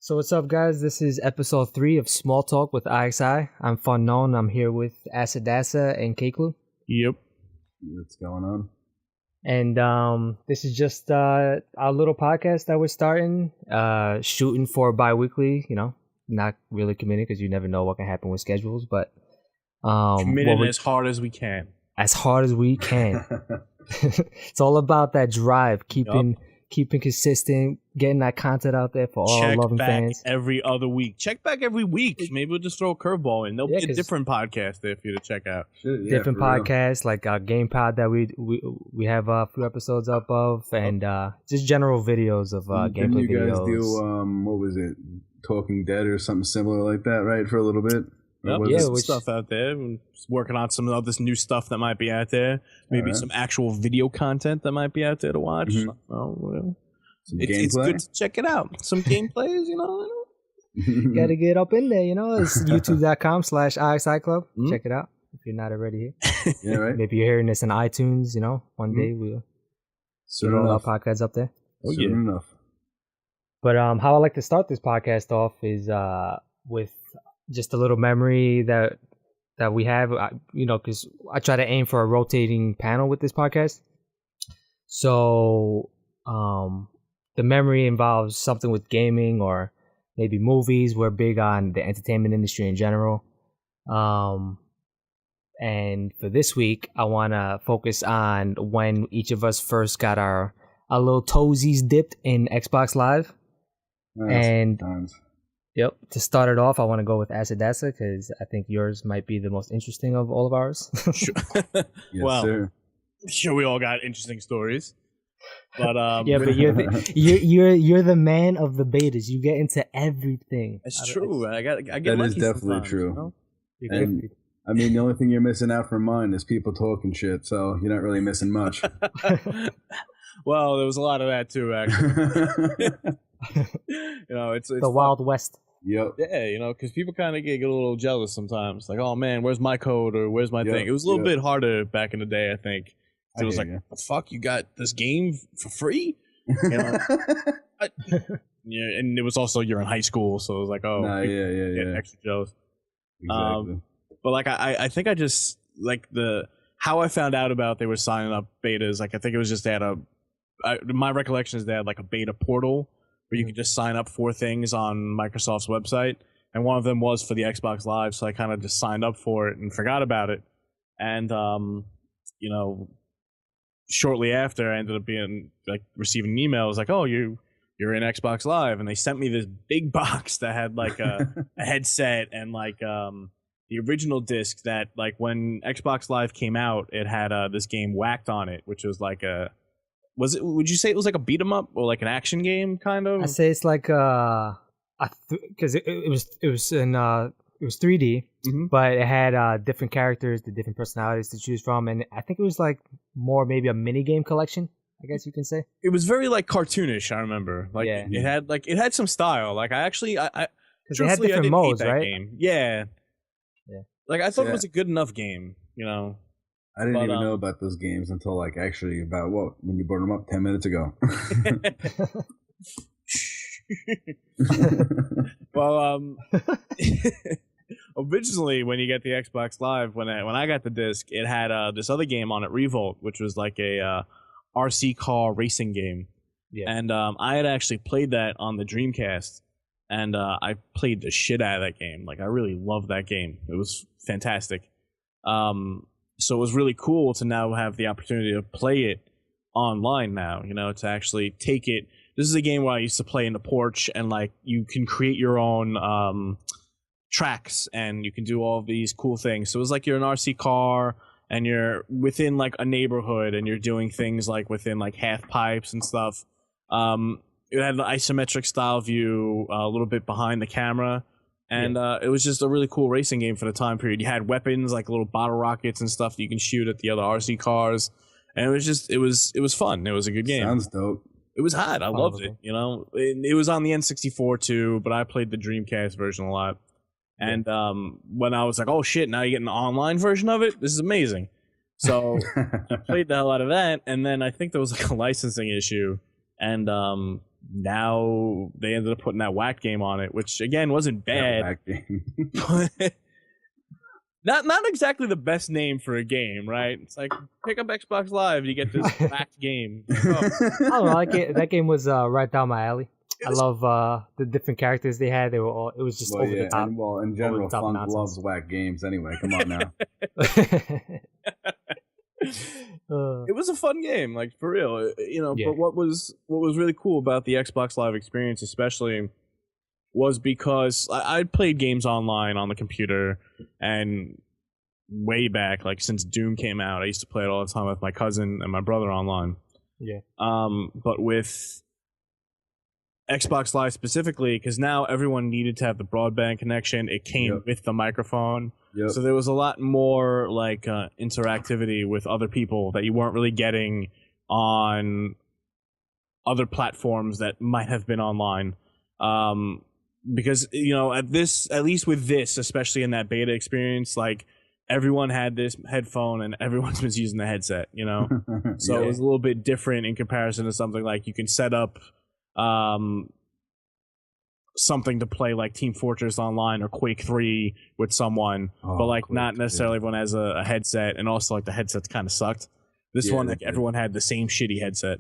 So what's up, guys? This is episode 3 of Small Talk with iXi. I'm FUNKNOWN. I'm here with Asadasa and Keiklu. Yep. What's going on? And this is just our little podcast that we're starting, shooting for bi-weekly, not really committed because you never know what can happen with schedules, but committed as hard as we can. As hard as we can. It's all about that drive, keeping consistent, getting that content out there for all our loving fans. Every other week. Check back every week. Maybe we'll just throw a curveball in. There'll be a different podcast there for you to check out. Different podcasts like our game pod that we have a few episodes up of, and just general videos of gameplay videos. You guys do what was it, Talking Dead or something similar like that, right? For a little bit. There's stuff out there. We're working on some of this new stuff that might be out there. Maybe some actual video content that might be out there to watch. Mm-hmm. It's good to check it out. Some gameplays, Gotta get up in there, It's youtube.com/iXi Club. Check it out if you're not already here. Yeah, right. Maybe you're hearing this in iTunes, One day we'll put all our podcasts up there. Soon enough. But how I like to start this podcast off is with just a little memory that we have, because I try to aim for a rotating panel with this podcast. So the memory involves something with gaming or maybe movies. We're big on the entertainment industry in general. And for this week, I want to focus on when each of us first got our little toesies dipped in Xbox Live. Yep. To start it off, I want to go with Asadasa because I think yours might be the most interesting of all of ours. Sure. Yes, sir. Sure, we all got interesting stories, but but you're the man of the betas. You get into everything. It's true. I get. That is definitely true. And, I mean, the only thing you're missing out from mine is people talking shit, so you're not really missing much. Well, there was a lot of that too, actually. It's the Wild West. Yep. Yeah, because people kind of get a little jealous sometimes. Like, oh man, where's my code or where's my thing? It was a little bit harder back in the day, I think. It was like, the fuck, you got this game for free? And it was also you're in high school, so it was like, get extra jealous. Exactly. But like, I think I just like how I found out about they were signing up betas. Like, I think it was just they had my recollection is they had like a beta portal where you could just sign up for things on Microsoft's website. And one of them was for the Xbox Live, so I kind of just signed up for it and forgot about it. And, shortly after, I ended up receiving an email. It was like, oh, you're in Xbox Live. And they sent me this big box that had like a headset and like the original disc that like when Xbox Live came out, it had this game Whacked on it, which was like would you say it was like a beat 'em up or like an action game kind of? I say it's like because it was 3D, but it had different characters, the different personalities to choose from, and I think it was like more maybe a mini game collection, I guess you can say. It was very like cartoonish, I remember. Like it had some style. Like I because they had different modes, right? Game. Yeah. Like I thought it was a good enough game, I didn't even know about those games until like actually about when you brought them up 10 minutes ago. Well, originally when you get the Xbox Live, when I got the disc, it had this other game on it, Revolt, which was like a RC car racing game. Yeah. And I had actually played that on the Dreamcast, and I played the shit out of that game. Like I really loved that game. It was fantastic. So it was really cool to now have the opportunity to play it online now, to actually take it. This is a game where I used to play in the porch, and like you can create your own tracks and you can do all of these cool things. So it was like you're an RC car and you're within like a neighborhood and you're doing things like within like half pipes and stuff. It had an isometric style view a little bit behind the camera. And it was just a really cool racing game for the time period. You had weapons like little bottle rockets and stuff that you can shoot at the other RC cars. And it was fun. It was a good game. Sounds dope. It was hot. I loved it. It was on the N64 too, but I played the Dreamcast version a lot. And when I was like, oh shit, now you get an online version of it? This is amazing. So I played the hell out of that. And then I think there was like a licensing issue. And now they ended up putting that whack game on it, which again wasn't bad. Whack game. But not exactly the best name for a game, right? It's like, pick up Xbox Live, you get this whacked game. I don't know, that game was right down my alley. I love the different characters they had. They were all, it was just over the top. And, in general, Funk loves whack games anyway. Come on now. It was a fun game, like, for real. But what was really cool about the Xbox Live experience, especially, was because I played games online on the computer, and way back, like since Doom came out, I used to play it all the time with my cousin and my brother online. Yeah. But with Xbox Live specifically, because now everyone needed to have the broadband connection, it came with the microphone. So there was a lot more like interactivity with other people that you weren't really getting on other platforms that might have been online. Because at least with this, especially in that beta experience, like everyone had this headphone and everyone was using the headset, so it was a little bit different in comparison to something like you can set up something to play like Team Fortress Online or Quake 3 with someone, but like Quake, not necessarily everyone has a headset, and also like the headsets kind of sucked. This one, like everyone had the same shitty headset.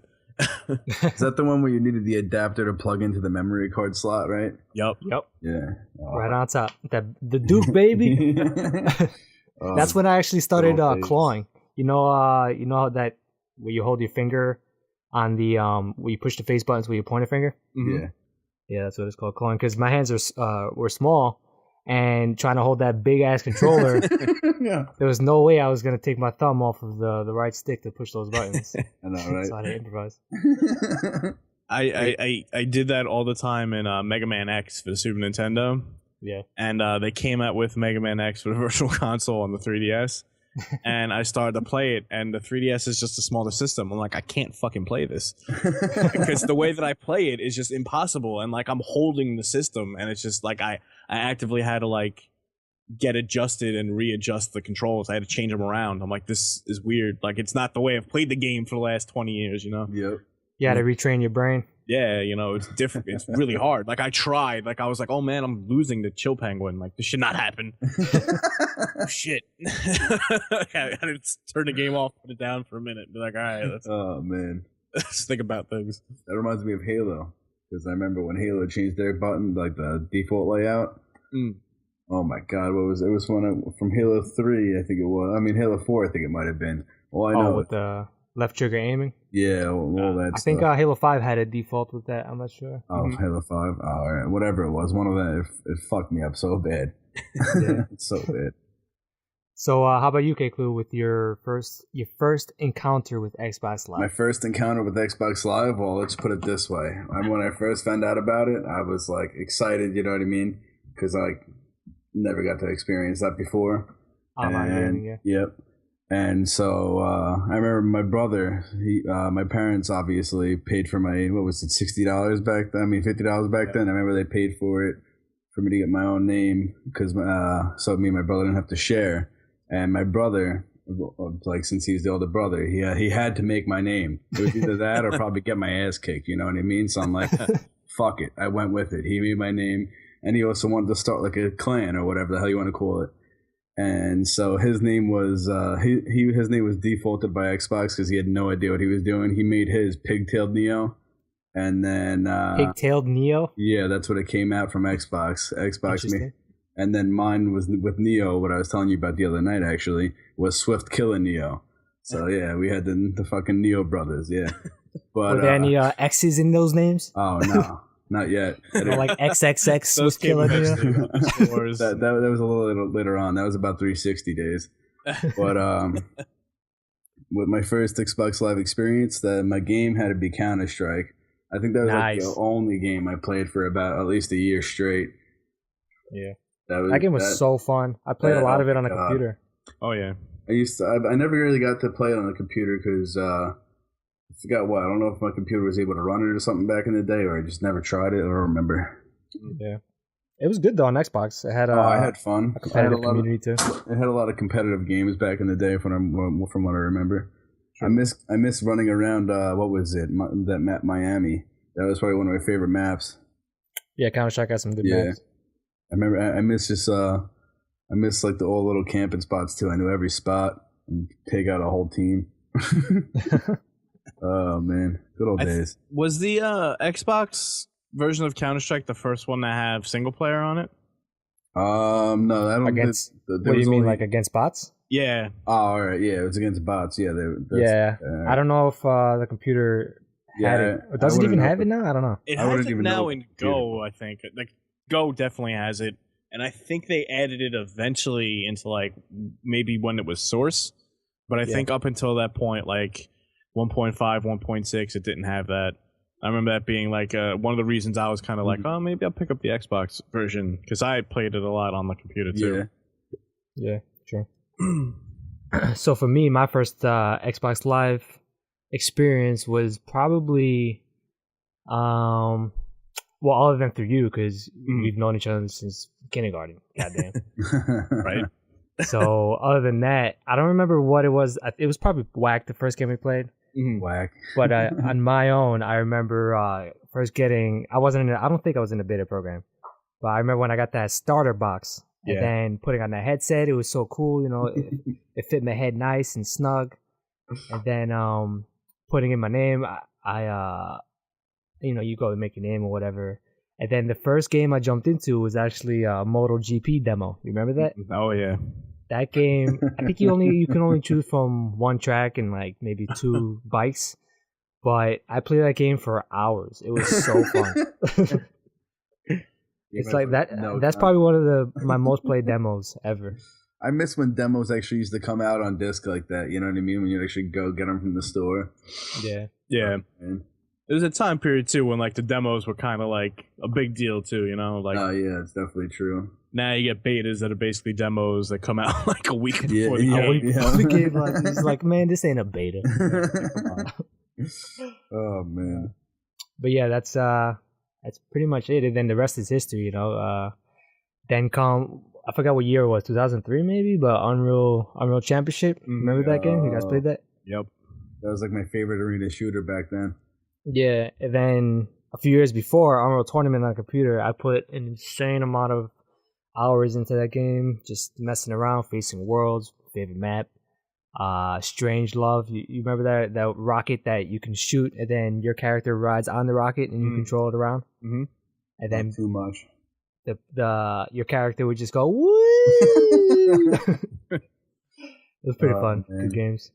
Is that the one where you needed the adapter to plug into the memory card slot, right? Yep. Yeah. Right on top. The Duke, baby. That's when I actually started clawing. You know how that where you hold your finger on the where you push the face buttons with your pointer finger? Mm-hmm. Yeah, that's what it's called, clawing. Because my hands were small, and trying to hold that big ass controller, there was no way I was gonna take my thumb off of the right stick to push those buttons. I know, right? So I had to improvise. I did that all the time in Mega Man X for the Super Nintendo. Yeah. And they came out with Mega Man X for the Virtual Console on the 3DS. And I started to play it, and the 3DS is just a smaller system. I'm like, I can't fucking play this. Because the way that I play it is just impossible. And like, I'm holding the system, and it's just like, I actively had to like get adjusted and readjust the controls. I had to change them around. I'm like, this is weird. Like, it's not the way I've played the game for the last 20 years, Yep. You had to retrain your brain. Yeah, it's different. It's really hard. Like, I tried. Like, I was like, oh man, I'm losing to Chill Penguin. Like, this should not happen. Oh, shit. I had to turn the game off, put it down for a minute. Be like, all right, let's think about things. That reminds me of Halo. Because I remember when Halo changed their button, like the default layout. Oh my god, what was it? It was from Halo 3, I think it was. I mean, Halo 4, I think it might have been. Well, I know with the left trigger aiming. Yeah, all that. I think Halo 5 had a default with that. I'm not sure. Oh, Halo 5. Oh, all right. Whatever it was, one of them. It fucked me up so bad. It's so bad. So, how about you, K-Clue, with your first encounter with Xbox Live? My first encounter with Xbox Live. Well, let's put it this way. When I first found out about it, I was like excited. You know what I mean? Because I never got to experience that before. Online gaming, yeah. Yep. And so I remember my brother, my parents obviously paid for my, what was it, $60 back then? I mean, $50 back then. I remember they paid for it for me to get my own name because so me and my brother didn't have to share. And my brother, like since he's the older brother, he had to make my name. It was either that or probably get my ass kicked. You know what I mean? So I'm like, fuck it. I went with it. He made my name, and he also wanted to start like a clan or whatever the hell you want to call it. And so his name was his name was defaulted by Xbox because he had no idea what he was doing. He made his Pigtailed Neo, and then Pigtailed Neo. Yeah, that's what it came out from Xbox. Xbox me. And then mine was with Neo. What I was telling you about the other night actually was Swift Killer Neo. So yeah, we had the fucking Neo brothers. Yeah, but were there any X's in those names? Oh no. Not yet. Like XXX Swift Killer Neo. that was a little later on. That was about 360 days. But with my first Xbox Live experience, my game had to be Counter-Strike. I think that was like the only game I played for about at least a year straight. Yeah. That game was so fun. I played a lot of it on the computer. Oh yeah. I never really got to play it on the computer because I forgot what. I don't know if my computer was able to run it or something back in the day, or I just never tried it. I don't remember. Yeah, it was good though on Xbox. It had I had fun. A competitive community too. It had a lot of competitive games back in the day, from what I remember. Sure. I miss running around. What was it? That map Miami. That was probably one of my favorite maps. Yeah, Counter-Strike has some good maps. I remember I miss just I miss like the old little camping spots too. I knew every spot and take out a whole team. Oh man, good old days. Was the Xbox version of Counter-Strike the first one to have single player on it? No, I don't. Against what do you mean, like against bots? Yeah. Oh, all right. Yeah, it was against bots. Yeah, I don't know if the computer had it. Or does it even have it now? I don't know. It has it now in Go, I think. Like Go definitely has it, and I think they added it eventually into like maybe when it was Source, but I think up until that point, like 1.5, 1.6, it didn't have that. I remember that being like one of the reasons I was kind of like, oh, maybe I'll pick up the Xbox version because I played it a lot on the computer too. Yeah, sure. So for me, my first Xbox Live experience was probably, well, other than through you because we've known each other since kindergarten. Goddamn. Right. So other than that, I don't remember what it was. It was probably Whack, the first game we played. Whack. But on my own, I remember first getting. I don't think I was in the beta program, but I remember when I got that starter box and then putting on that headset. It was so cool, you know. It fit my head nice and snug. And then putting in my name, I you know, you go to make your name or whatever. And then the first game I jumped into was actually a MotoGP demo. You remember that? Oh yeah. That game, I think you can only choose from one track and like maybe 2 bikes, but I played that game for hours. It was so fun. It's like that. That's probably one of my most played demos ever. I miss when demos actually used to come out on disc like that. You know what I mean? When you actually go get them from the store. Yeah. There was a time period too when like the demos were kind of like a big deal too. You know, like. Oh yeah, it's definitely true. Now you get betas that are basically demos that come out like a week before the game. It's like, man, this ain't a beta. Oh man. But yeah, that's pretty much it. And then the rest is history, you know. Then I forgot what year it was, 2003 maybe, but Unreal Championship. Remember that game? You guys played that? Yep. That was like my favorite arena shooter back then. Yeah, and then a few years before Unreal Tournament on the computer, I put an insane amount of hours into that game, just messing around, facing worlds, favorite map. Strange Love. You remember that rocket that you can shoot and then your character rides on the rocket and you control it around? Mm-hmm. And then not too much. Your character would just go woo. It was pretty fun. Man. Good games.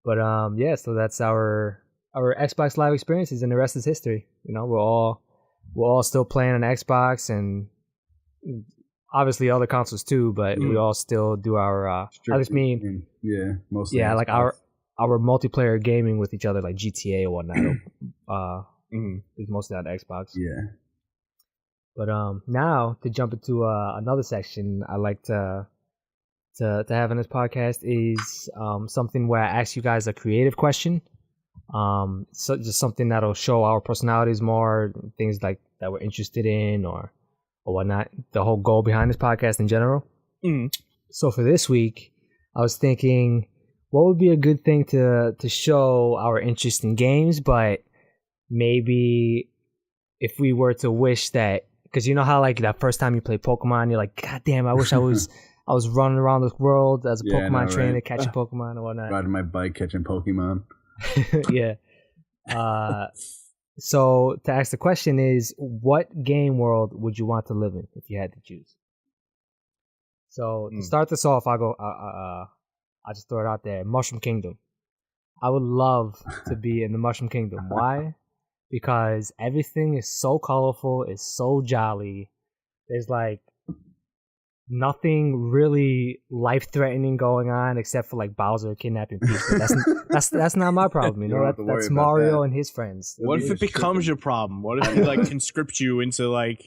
But yeah, so that's our Xbox Live experiences, and the rest is history. You know, we're all still playing on Xbox and obviously other consoles too, but we all still do our at least me. Mostly. Yeah, like our multiplayer gaming with each other, like GTA or whatnot. Is mostly on Xbox. Yeah. But now to jump into another section I like to have in this podcast is something where I ask you guys a creative question. So just something that'll show our personalities more, things like that we're interested in or whatnot. The whole goal behind this podcast in general. So for this week, I was thinking, what would be a good thing to show our interest in games, but maybe if we were to wish that, because you know how like that first time you play Pokemon, you're like, God damn, I wish I was running around this world as a Pokemon trainer, catching Pokemon and whatnot. Riding my bike, catching Pokemon. Yeah. So to ask the question is, what game world would you want to live in if you had to choose? So to start this off, I'll just throw it out there. Mushroom Kingdom. I would love to be in the Mushroom Kingdom. Why? Because everything is so colorful, it's so jolly. There's like nothing really life-threatening going on except for like Bowser kidnapping Peach. But that's not my problem, you know. That's Mario and his friends. What if it becomes your problem? What if he like conscripts you into like,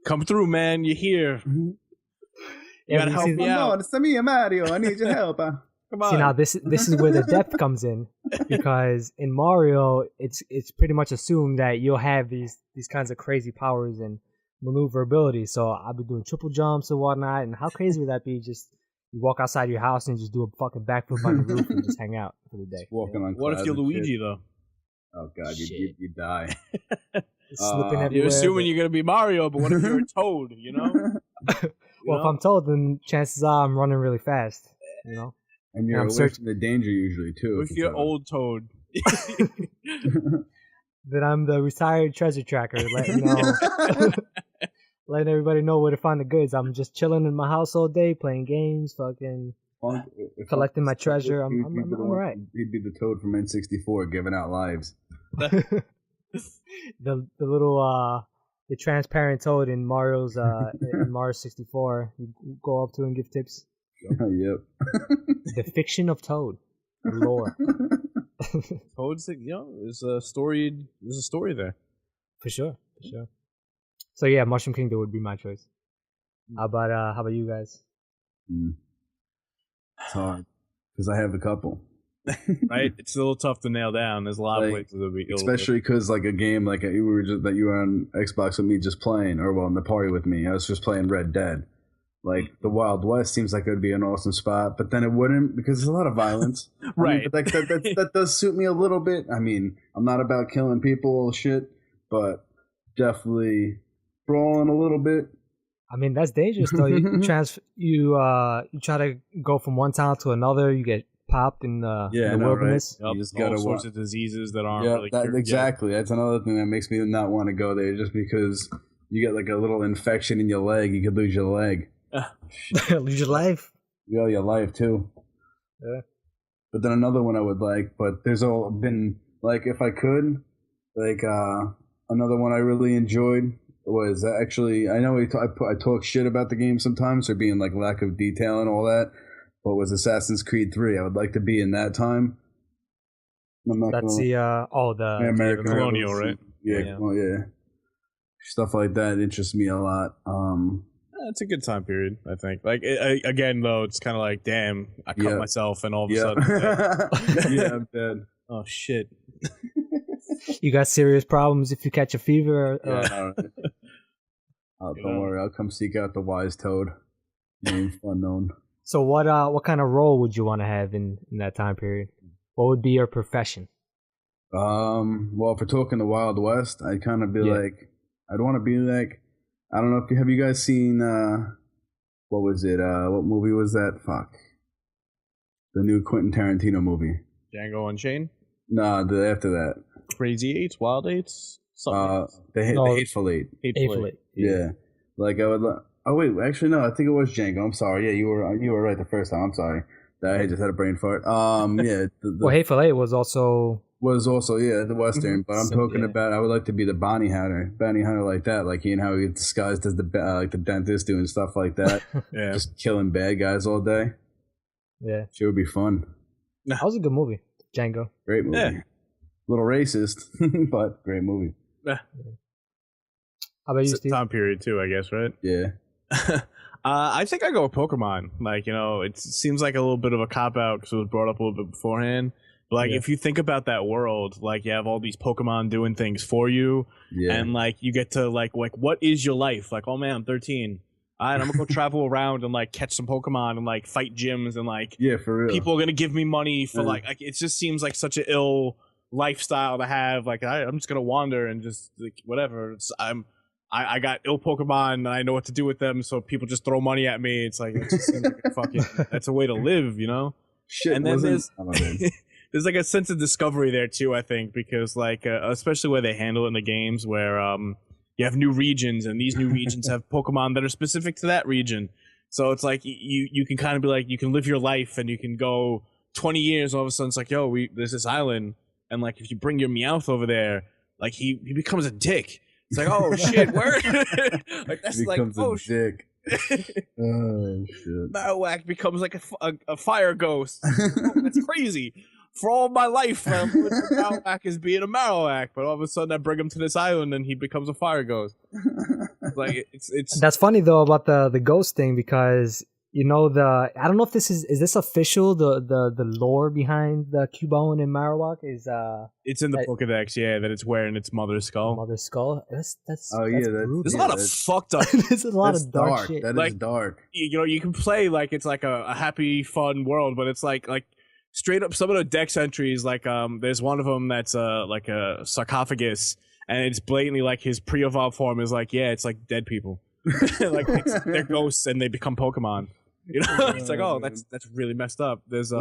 come through, man, you're here. You gotta help me out. No, it's me, Mario. I need your help. Come on. See, now this is where the depth comes in, because in Mario, it's pretty much assumed that you'll have these kinds of crazy powers and maneuverability. So I'll be doing triple jumps and whatnot. And how crazy would that be? Just you walk outside your house and just do a fucking backflip on the roof and just hang out for the day. Walking on. What if you're Luigi though? Oh god, you die. Slipping everywhere. You're assuming you're gonna be Mario, but what if you're a Toad? You know. Well, if I'm Toad, then chances are I'm running really fast. You know. And you're away from the danger usually too. If you're old Toad. Then I'm the retired treasure tracker, letting everybody know where to find the goods. I'm just chilling in my house all day, playing games, fucking collecting my treasure. I'm all right. He'd be the Toad from N64 giving out lives. the little the transparent Toad in Mario's in Mario 64. You go up to and give tips. Yep. The fiction of Toad, the lore. Toad's, there's a story. There's a story there. For sure. So yeah, Mushroom Kingdom would be my choice. How about you guys? It's hard because I have a couple. Right, it's a little tough to nail down. There's a lot of places to be, especially because like a game like that you were on Xbox with me just playing, or in the party with me. I was just playing Red Dead. Like the Wild West seems like it would be an awesome spot, but then it wouldn't because there's a lot of violence. Right. But that does suit me a little bit. I mean, I'm not about killing people, shit, but definitely brawling a little bit. I mean, that's dangerous though. You try to go from one town to another. You get popped in the wilderness. Right? Yep. You just got all sorts of diseases that aren't really cured. Exactly. That's another thing that makes me not want to go there, just because you get like a little infection in your leg, you could lose your leg. Lose your life. Yeah, your life too. Yeah. But then another one I would like, but there's all been like, if I could, like another one I really enjoyed was actually, I know I talk shit about the game sometimes for being like lack of detail and all that, but was Assassin's Creed 3. I would like to be in that time. That's the American Colonial, right? Yeah. Well, yeah. Stuff like that interests me a lot. It's a good time period, I think. Like again, though, it's kind of like, damn, I cut myself, and all of a sudden, yeah, I'm dead. Oh shit! You got serious problems if you catch a fever. Don't worry, I'll come seek out the wise Toad. Name unknown. So what kind of role would you want to have in that time period? What would be your profession? Well, if we're talking the Wild West, I'd kind of be like, I'd want to be like, I don't know if have you guys seen what was it? What movie was that? Fuck. The new Quentin Tarantino movie. Django Unchained? Nah, after that. Crazy Eights, Wild Eights, the Hateful Eight. Hateful Eight. Yeah. Like I would. Oh wait, actually no, I think it was Django. I'm sorry. Yeah, you were right the first time. I'm sorry. I just had a brain fart. Yeah. Well, Hateful Eight was also the Western, but I'm talking about, I would like to be the bounty hunter like that, like how he disguised as like the dentist doing stuff like that. Yeah, just killing bad guys all day. Yeah, it would be fun. That was a good movie, Django. Great movie. Yeah. Little racist, but great movie. Yeah. How about you, Steve? Time period too, I guess, right? Yeah. I think I go with Pokemon. Like, it seems like a little bit of a cop out because it was brought up a little bit beforehand. But like, if you think about that world, like you have all these Pokemon doing things for you, and like you get to like what is your life? Like, oh man, I'm 13. All right, I'm gonna go travel around and like catch some Pokemon and like fight gyms and like for real. People are gonna give me money for like it just seems like such an ill lifestyle to have. Like I'm just gonna wander and just like whatever. I got ill Pokemon and I know what to do with them, so people just throw money at me. It's like it just seems like a fucking that's a way to live, Shit, and then there's like a sense of discovery there too, I think, because like especially where they handle it in the games where you have new regions and these new regions have Pokemon that are specific to that region. So it's like you can kind of be like, you can live your life and you can go 20 years, all of a sudden it's like, yo, there's this island, and like if you bring your Meowth over there, like he becomes a dick. It's like, oh shit, where? Like that's like, oh dick. Oh shit. Marowak becomes like a fire ghost. Oh, that's crazy. For all my life, Marowak is being a Marowak, but all of a sudden I bring him to this island and he becomes a fire ghost. Like it's. That's funny though about the ghost thing, because I don't know if this is this official, the lore behind the Cubone and Marowak is it's in the Pokedex, that it's wearing its mother's skull. Mother's skull. That's there's a lot of fucked up. There's a lot of dark shit. That is dark. You can play like it's like a happy, fun world, but it's like straight up some of the dex entries, like there's one of them that's like a sarcophagus, and it's blatantly like his pre-evolved form is like, yeah, it's like dead people. Like they're ghosts and they become Pokemon. You know, it's like, oh, that's really messed up. There's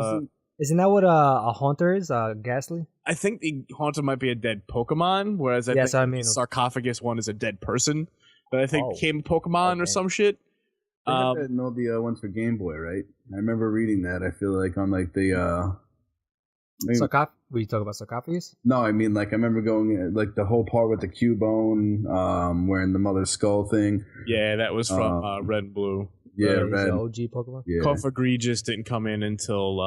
Isn't that what a Haunter is? Ghastly? I think the Haunter might be a dead Pokemon, whereas I think the sarcophagus one is a dead person that I think became Pokemon or some shit. They had that in all the ones for Game Boy, right? I remember reading that. I feel like on like the Were you talking about sarcophagus? No, I mean like I remember going like the whole part with the Cubone, wearing the Mother Skull thing. Yeah, that was from Red and Blue. Yeah, Red. OG Pokemon. Yeah. Cofagrigus didn't come in until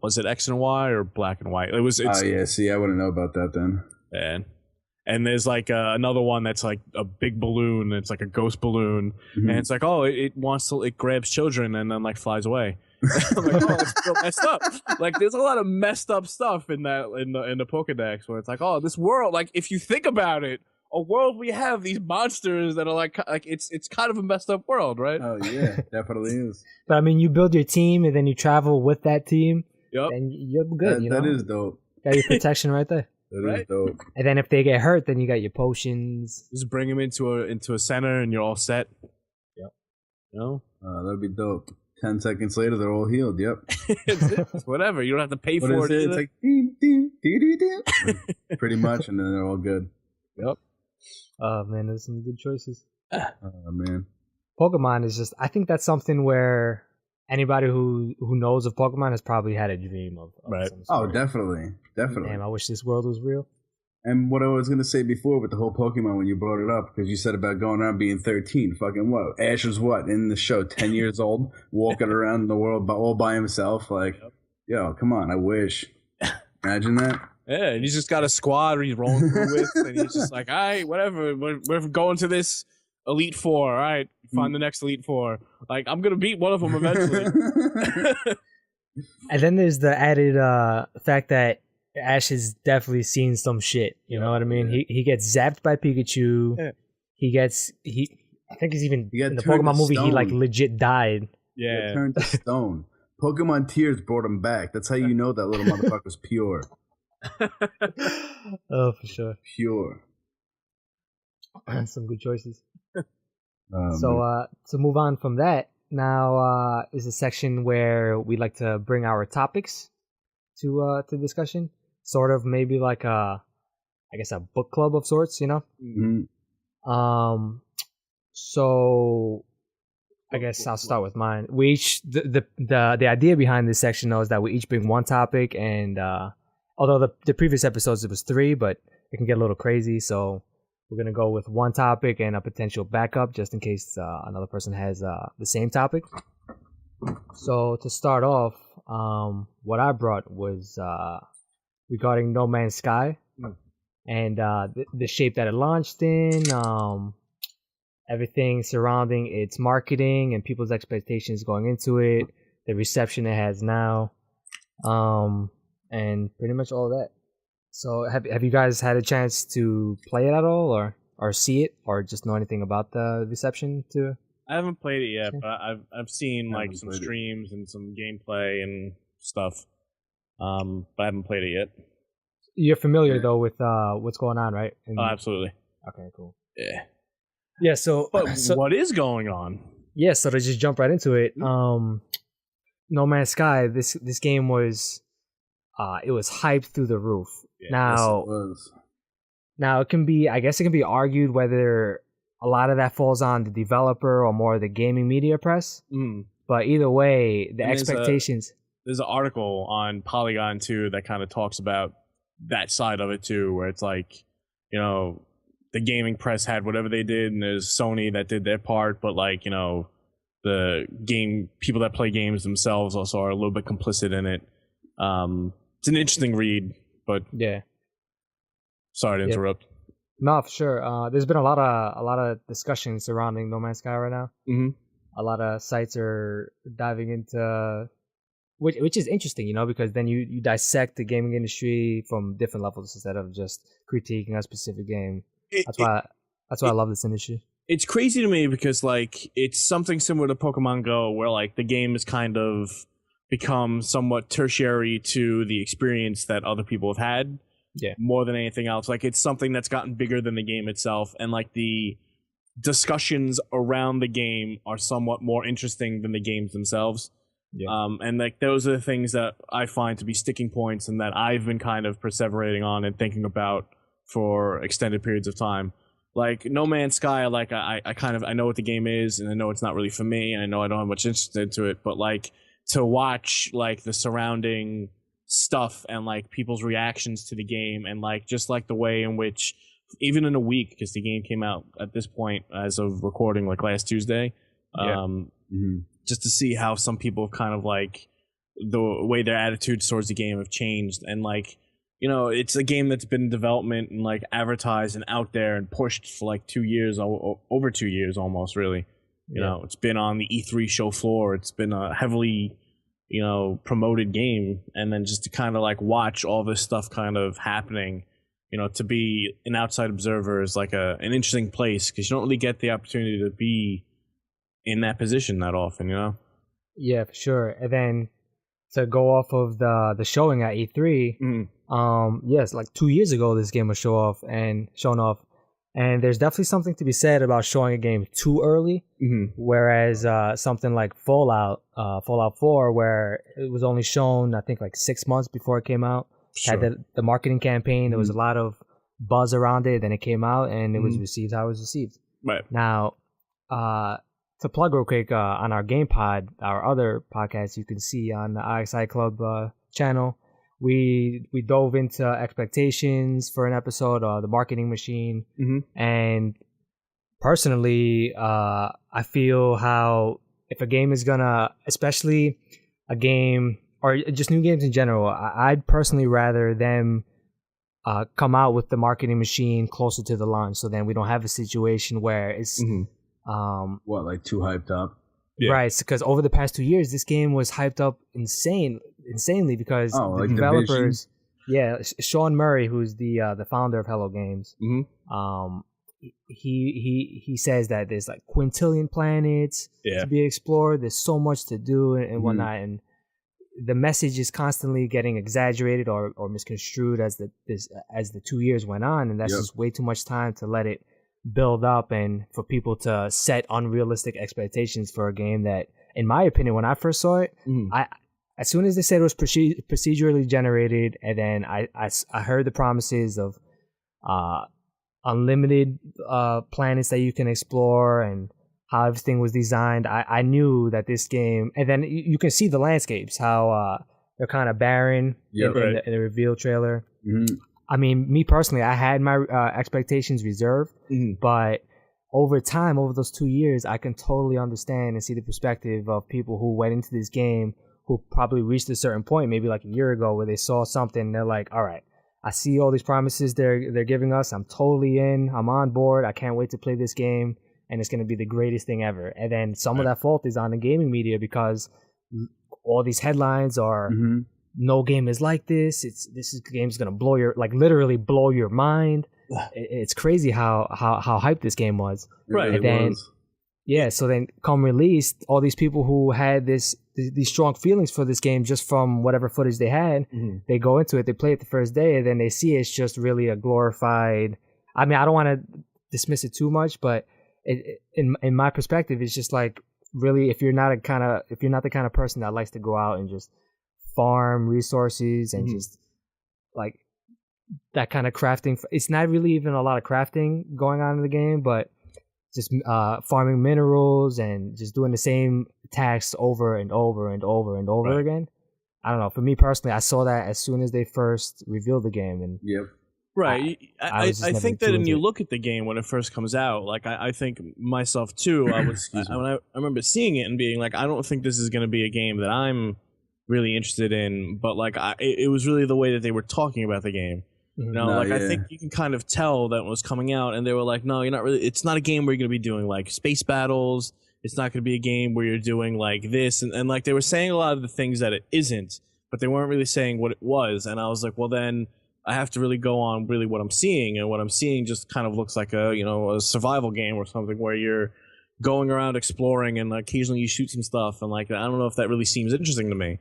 was it X and Y or Black and White? Yeah. See, I wouldn't know about that then. And there's like another one that's like a big balloon. It's like a ghost balloon, and it's like, oh, it grabs children and then like flies away. I'm like, oh, it's so messed up. Like, there's a lot of messed up stuff in the Pokedex where it's like, oh, this world. Like, if you think about it, a world we have these monsters that are like it's kind of a messed up world, right? Oh yeah, definitely is. But I mean, you build your team and then you travel with that team. Yep, and you're good. That is dope. Got your protection right there. That is dope. And then if they get hurt, then you got your potions. Just bring them into a center, and you're all set. Yep. You know? That'd be dope. 10 seconds later, they're all healed. Yep. It's whatever. You don't have to pay for it. It's like ding, ding, ding, ding, ding. Pretty much, and then they're all good. Yep. Oh man, there's some good choices. Oh man. Pokemon is just. I think that's something where anybody who knows of Pokemon has probably had a dream of right. Oh, definitely. Damn, I wish this world was real. And what I was going to say before with the whole Pokemon when you brought it up, because you said about going around being 13. Fucking what? Ash was what? In the show, 10 years old, walking around the world all by himself. Like, yo, come on, I wish. Imagine that. Yeah, and he's just got a squad he's rolling through with, and he's just like, all right, whatever, we're going to this Elite Four. All right, find the next Elite Four. Like, I'm going to beat one of them eventually. And then there's the added fact that Ash has definitely seen some shit. You know what I mean? Yeah. He gets zapped by Pikachu. Yeah. I think he's even in the Pokemon movie. He like legit died. Yeah, he turned to stone. Pokemon Tears brought him back. That's how you know that little motherfucker's pure. Oh, for sure. Pure. Some good choices. So to move on from that, now is a section where we like to bring our topics to discussion. Sort of maybe like a book club of sorts, you know? Mm-hmm. So I guess I'll start with mine. We each the idea behind this section though is that we each bring one topic, and although the previous episodes it was 3, but it can get a little crazy, so we're gonna go with one topic and a potential backup just in case another person has the same topic. So to start off, what I brought was regarding No Man's Sky and the shape that it launched in, everything surrounding its marketing and people's expectations going into it, the reception it has now, and pretty much all that. So have you guys had a chance to play it at all, or see it, or just know anything about the reception to? I haven't played it yet, but I've seen like some streams and some gameplay and stuff. But I haven't played it yet. You're familiar though with what's going on, right? Oh, absolutely. Okay, cool. Yeah. Yeah. So what is going on? Yeah. So to just jump right into it, No Man's Sky. This game was, it was hyped through the roof. Yeah, now, yes, it was. Now it can be, I guess it can be argued whether a lot of that falls on the developer or more the gaming media press. But either way, the expectations. There's an article on Polygon too that kind of talks about that side of it too, where it's like, you know, the gaming press had whatever they did, and there's Sony that did their part, but like, you know, the game people that play games themselves also are a little bit complicit in it. It's an interesting read, but yeah. Sorry to interrupt. No, for sure. There's been a lot of discussion surrounding No Man's Sky right now. A lot of sites are diving into, which is interesting, you know, because then you dissect the gaming industry from different levels instead of just critiquing a specific game. That's why I love this industry. It's crazy to me because like it's something similar to Pokemon Go, where like the game is kind of, become somewhat tertiary to the experience that other people have had. Yeah. More than anything else. Like, it's something that's gotten bigger than the game itself, and like the discussions around the game are somewhat more interesting than the games themselves. Yeah. And like those are the things that I find to be sticking points and that I've been kind of perseverating on and thinking about for extended periods of time. Like No Man's Sky, like I know what the game is, and I know it's not really for me, and I know I don't have much interest into it, but like to watch like the surrounding stuff and like people's reactions to the game, and like just like the way in which even in a week, because the game came out at this point as of recording like last Tuesday, just to see how some people have kind of like the way their attitudes towards the game have changed. And like, you know, it's a game that's been in development and like advertised and out there and pushed for like 2 years, over 2 years almost, really. You know, it's been on the E3 show floor. It's been a heavily, you know, promoted game. And then just to kind of like watch all this stuff kind of happening, you know, to be an outside observer is like an interesting place, because you don't really get the opportunity to be in that position that often, you know? Yeah, for sure. And then to go off of the showing at E3, yes, like 2 years ago this game was shown off. And there's definitely something to be said about showing a game too early, whereas something like Fallout 4, where it was only shown, I think, like 6 months before it came out, had the marketing campaign, there was a lot of buzz around it, then it came out, and it was received how it was received. Right. Now, to plug real quick, on our Game Pod, our other podcast you can see on the iXi Club channel, we dove into expectations for an episode, the marketing machine, and personally, I feel how if a game is gonna, especially a game or just new games in general, I'd personally rather them come out with the marketing machine closer to the launch, so then we don't have a situation where it's like too hyped up. Yeah. Right, because over the past 2 years, this game was hyped up insanely because the developers, Sean Murray, who's the founder of Hello Games, he says that there's like quintillion planets to be explored. There's so much to do and whatnot, and the message is constantly getting exaggerated or misconstrued as the 2 years went on, and that's just way too much time to let it build up and for people to set unrealistic expectations for a game that, in my opinion, when I first saw it, as soon as they said it was procedurally generated, and then I heard the promises of unlimited planets that you can explore and how everything was designed, I knew that this game, and then you can see the landscapes, how they're kind of barren in the reveal trailer. I mean, me personally, I had my expectations reserved, but over time, over those 2 years, I can totally understand and see the perspective of people who went into this game who probably reached a certain point, maybe like a year ago, where they saw something and they're like, all right, I see all these promises they're giving us. I'm totally in. I'm on board. I can't wait to play this game, and it's going to be the greatest thing ever. And then some of that fault is on the gaming media, because all these headlines are... No game is like this. This game's gonna literally blow your mind. It's crazy how hyped this game was. Right. And then, so then come release, all these people who had these strong feelings for this game just from whatever footage they had, they go into it, they play it the first day, and then they see it's just really a glorified. I mean, I don't want to dismiss it too much, but in my perspective, it's just like, really, if you're not the kind of person that likes to go out and just farm resources and just like that kind of crafting, it's not really even a lot of crafting going on in the game, but just farming minerals and just doing the same tasks over and over and over and over again. I don't know, for me personally, I saw that as soon as they first revealed the game, and I think that when you look at the game when it first comes out, like I think myself too, I remember seeing it and being like, I don't think this is going to be a game that I'm really interested in, but like it was really the way that they were talking about the game. You know, I think you can kind of tell that it was coming out, and they were like, no, you're not really. It's not a game where you're going to be doing like space battles. It's not going to be a game where you're doing like this, and like they were saying a lot of the things that it isn't, but they weren't really saying what it was. And I was like, well, then I have to really go on really what I'm seeing, and what I'm seeing just kind of looks like a survival game or something where you're going around exploring and occasionally you shoot some stuff, and like I don't know if that really seems interesting to me.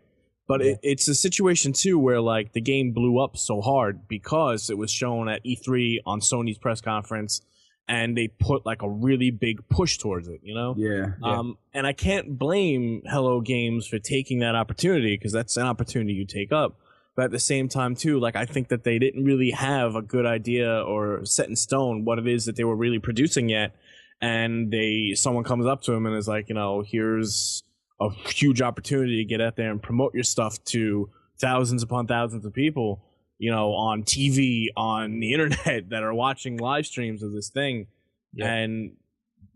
But it's a situation too where like the game blew up so hard because it was shown at E3 on Sony's press conference, and they put like a really big push towards it, you know? Yeah. And I can't blame Hello Games for taking that opportunity, because that's an opportunity you take up. But at the same time too, like I think that they didn't really have a good idea or set in stone what it is that they were really producing yet. And someone comes up to them and is like, you know, here's a huge opportunity to get out there and promote your stuff to thousands upon thousands of people, you know, on TV, on the internet, that are watching live streams of this thing. Yeah. And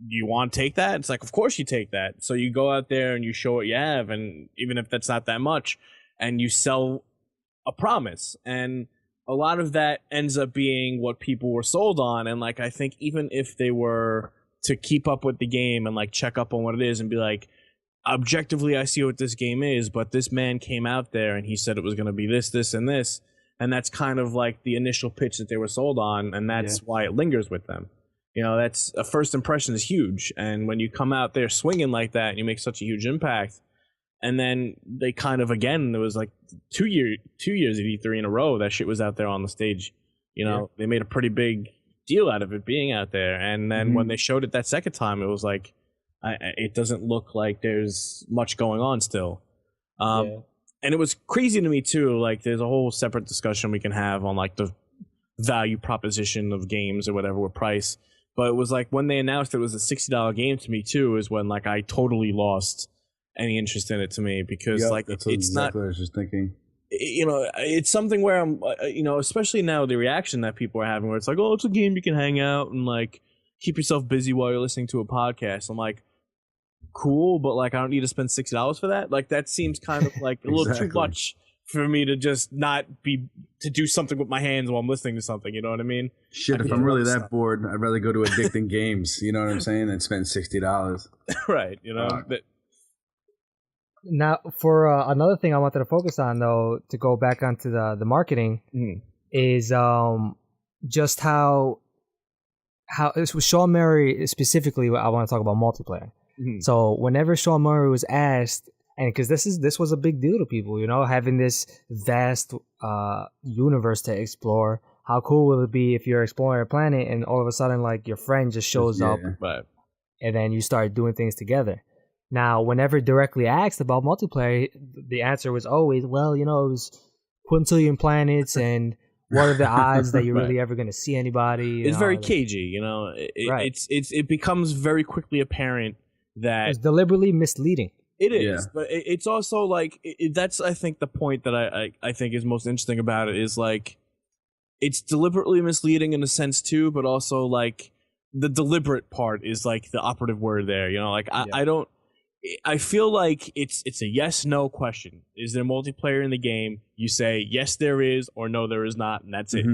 you want to take that? It's like, of course you take that. So you go out there and you show what you have, and even if that's not that much, and you sell a promise. And a lot of that ends up being what people were sold on. And like, I think even if they were to keep up with the game and like check up on what it is and be like, objectively, I see what this game is, but this man came out there and he said it was going to be this, this, and this. And that's kind of like the initial pitch that they were sold on. And that's why it lingers with them. You know, that's a first impression is huge. And when you come out there swinging like that and you make such a huge impact, and then they kind of, again, there was like 2 years at E3 in a row that shit was out there on the stage. You know, they made a pretty big deal out of it being out there. And then when they showed it that second time, it was like, it doesn't look like there's much going on still. And it was crazy to me too. Like, there's a whole separate discussion we can have on like the value proposition of games or whatever with price. But it was like when they announced it was a $60 game to me too, is when like I totally lost any interest in it to me, because like it's exactly not. I was just thinking. You know, it's something where I'm, you know, especially now the reaction that people are having, where it's like, oh, it's a game you can hang out and like keep yourself busy while you're listening to a podcast. I'm like, cool, but like I don't need to spend $60 for that. Like that seems kind of like a little too much for me to just not be to do something with my hands while I'm listening to something. You know what I mean? Shit, if I'm really that bored, I'd rather go to Addicting Games. You know what I'm saying? Than spend $60. Right. You know. Now, for another thing I wanted to focus on, though, to go back onto the marketing, is just how with Sean Murray specifically. I want to talk about multiplayer. So whenever Sean Murray was asked, and because this was a big deal to people, you know, having this vast universe to explore. How cool will it be if you're exploring a planet and all of a sudden, like, your friend just shows up, and then you start doing things together? Now, whenever directly asked about multiplayer, the answer was always, well, you know, it was quintillion planets, and what are the odds that you're really ever going to see anybody? It's very cagey, you know. It becomes very quickly apparent that it's deliberately misleading. It is, but it's also like that's I think the point that I think is most interesting about it is like it's deliberately misleading in a sense too, but also like the deliberate part is like the operative word there. You know, like I feel like it's a yes/no question. Is there multiplayer in the game? You say yes, there is, or no, there is not, and that's it.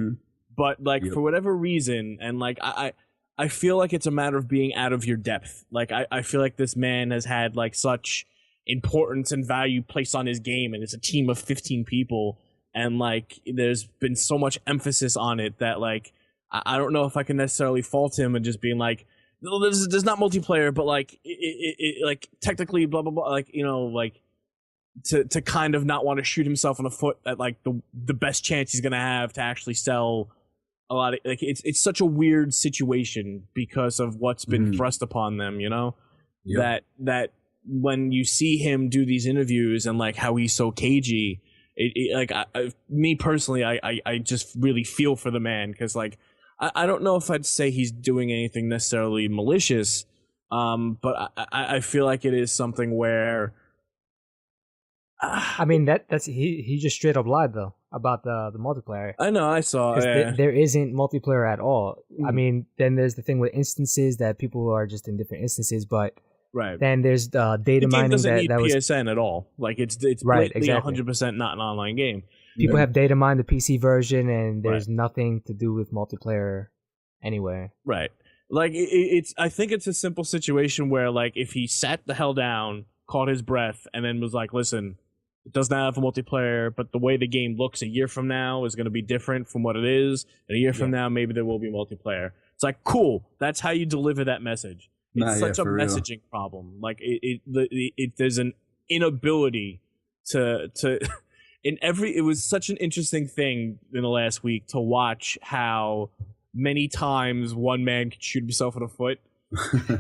But like for whatever reason, and like I feel like it's a matter of being out of your depth. Like I feel like this man has had like such importance and value placed on his game, and it's a team of 15 people, and like there's been so much emphasis on it that like I don't know if I can necessarily fault him and just being like, no, there's not multiplayer, but like it like technically blah blah blah, like, you know, like to kind of not want to shoot himself in the foot at like the best chance he's gonna have to actually sell a lot of, like, it's such a weird situation because of what's been thrust upon them, you know. That when you see him do these interviews and like how he's so cagey, like me personally, I just really feel for the man, because like I don't know if I'd say he's doing anything necessarily malicious, but I feel like it is something where I mean that's he just straight up lied though about the multiplayer. I know, I saw. There isn't multiplayer at all. I mean, then there's the thing with instances that people are just in different instances, but then there's data the game mining doesn't that need was PSN at all. Like it's blatantly 100% not an online game. People have data mined the PC version, and there's nothing to do with multiplayer anywhere. Right. Like it's. I think it's a simple situation where like if he sat the hell down, caught his breath, and then was like, "Listen, it does not have a multiplayer, but the way the game looks a year from now is going to be different from what it is. And a year from now, maybe there will be multiplayer." It's like, cool. That's how you deliver that message. It's such a messaging problem. Like there's an inability it was such an interesting thing in the last week to watch how many times one man could shoot himself in the foot.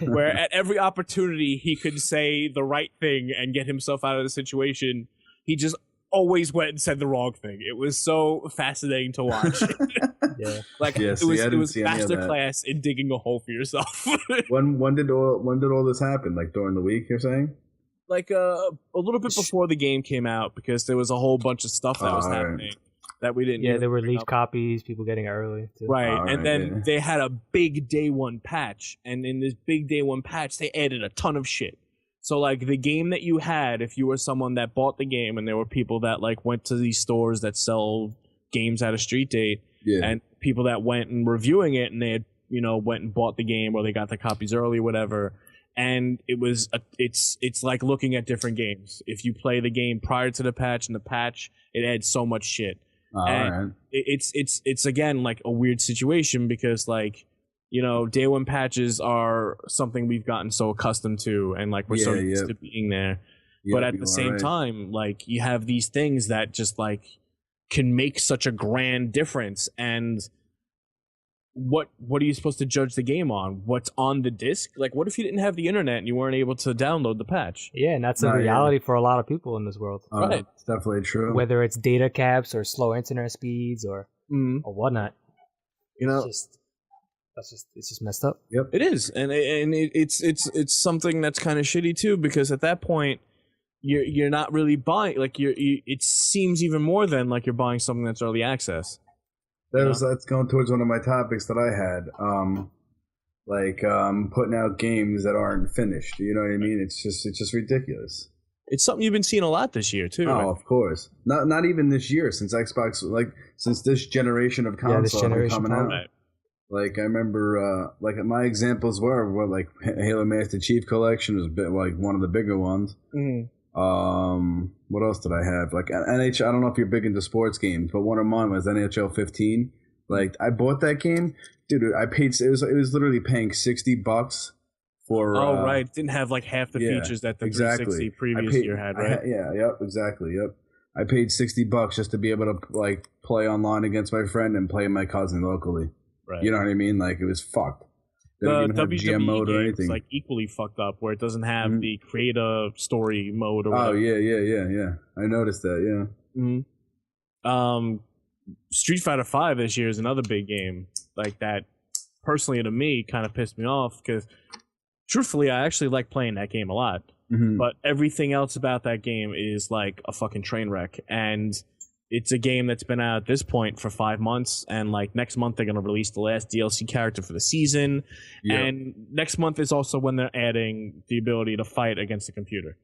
Where at every opportunity he could say the right thing and get himself out of the situation, he just always went and said the wrong thing. It was so fascinating to watch. Yeah. Like it was masterclass in digging a hole for yourself. When did all this happen? Like during the week, you're saying? Like a little bit before the game came out, because there was a whole bunch of stuff that was happening that we didn't. Yeah, there were leaked copies, people getting it early too. Right, and then they had a big day one patch, and in this big day one patch, they added a ton of shit. So like the game that you had, if you were someone that bought the game, and there were people that like went to these stores that sell games at a street date, and people that went and reviewing it, and they had went and bought the game, or they got the copies early, or whatever. And it's like looking at different games. If you play the game prior to the patch and the patch, it adds so much shit. And it's again like a weird situation, because like day one patches are something we've gotten so accustomed to, and like we're so used to being there. But at the same time, like you have these things that just like can make such a grand difference. And what are you supposed to judge the game on? What's on the disc? Like, what if you didn't have the internet and you weren't able to download the patch? Yeah, and that's a reality for a lot of people in this world. Right, it's definitely true. Whether it's data caps or slow internet speeds or whatnot, it's just messed up. Yep, it is, and it's something that's kind of shitty too, because at that point you're not really buying. Like it seems even more than like you're buying something that's early access. That's going towards one of my topics that I had, putting out games that aren't finished. You know what I mean? It's just ridiculous. It's something you've been seeing a lot this year too. Oh, right? Of course. Not even this year, since Xbox, since this generation of console coming out. Right. Like I remember, my examples were like Halo Master Chief Collection was one of the bigger ones. Mm-hmm. What else did I have? Like NHL. I don't know if you're big into sports games, but one of mine was NHL 15. Like I bought that game, dude. I paid. It was literally paying $60 for. Oh right, it didn't have like half the features that the 360 previous year had, right? Exactly. I paid $60 just to be able to like play online against my friend and play my cousin locally. Right. You know what I mean? Like it was fucked. The WWE mode or anything. Is like equally fucked up, where it doesn't have the creative story mode or whatever. Oh yeah. I noticed that. Yeah. Mm-hmm. Street Fighter V this year is another big game like that. Personally, to me, kind of pissed me off, because truthfully, I actually like playing that game a lot. Mm-hmm. But everything else about that game is like a fucking train wreck, and it's a game that's been out at this point for 5 months, and like next month they're going to release the last DLC character for the season. Yep. And next month is also when they're adding the ability to fight against the computer.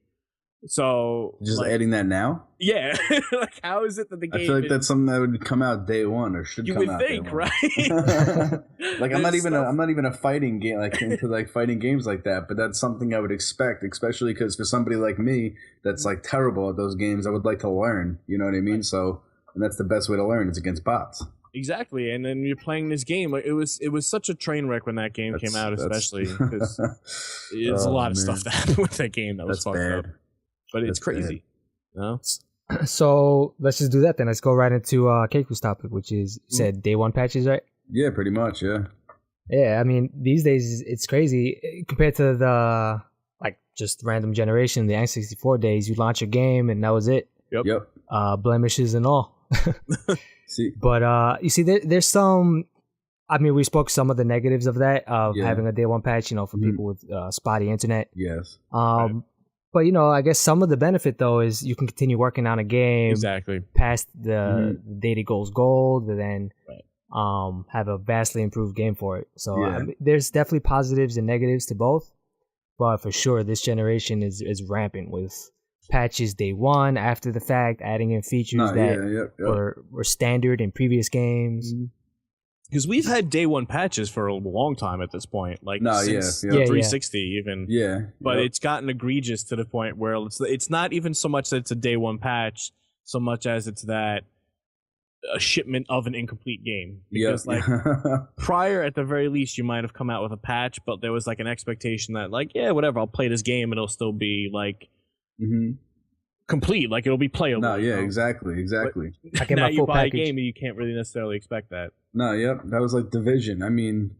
So just adding that now? Yeah. Like how is it that the game I feel like that's something that would come out day one, or should come out day one. You would think, right? Like I'm not even a fighting game, like into like fighting games like that, but that's something I would expect, especially because for somebody like me that's like terrible at those games, I would like to learn, you know what I mean? So, and that's the best way to learn, is against bots. Exactly, and then you're playing this game. Like it was such a train wreck when that game came out, especially because there's a lot of stuff that happened with that game that was fucked up. But it's crazy. No? So let's just do that then. Let's go right into Keiku's topic, which is, you said day one patches, right? Yeah, pretty much, yeah. Yeah, I mean, these days it's crazy compared to the like just random generation, the N64 days. You launch a game and that was it. Yep. Blemishes and all. See, but you see, there's some. I mean, we spoke some of the negatives of that, of having a day one patch, for people with spotty internet. Yes. Right. But I guess some of the benefit though is you can continue working on a game past the date it goes gold, and then have a vastly improved game for it. So I mean, there's definitely positives and negatives to both, but for sure this generation is rampant with patches day one, after the fact, adding in features were standard in previous games. Because we've had day one patches for a long time at this point, like since 360 even. Yeah, but it's gotten egregious to the point where it's not even so much that it's a day one patch, so much as it's that a shipment of an incomplete game. Because prior, at the very least, you might have come out with a patch, but there was like an expectation that whatever, I'll play this game and it'll still be like complete. Like it'll be playable. No, yeah, exactly. But I get now you buy a game and you can't really necessarily expect that. No, yep, that was like Division. I mean,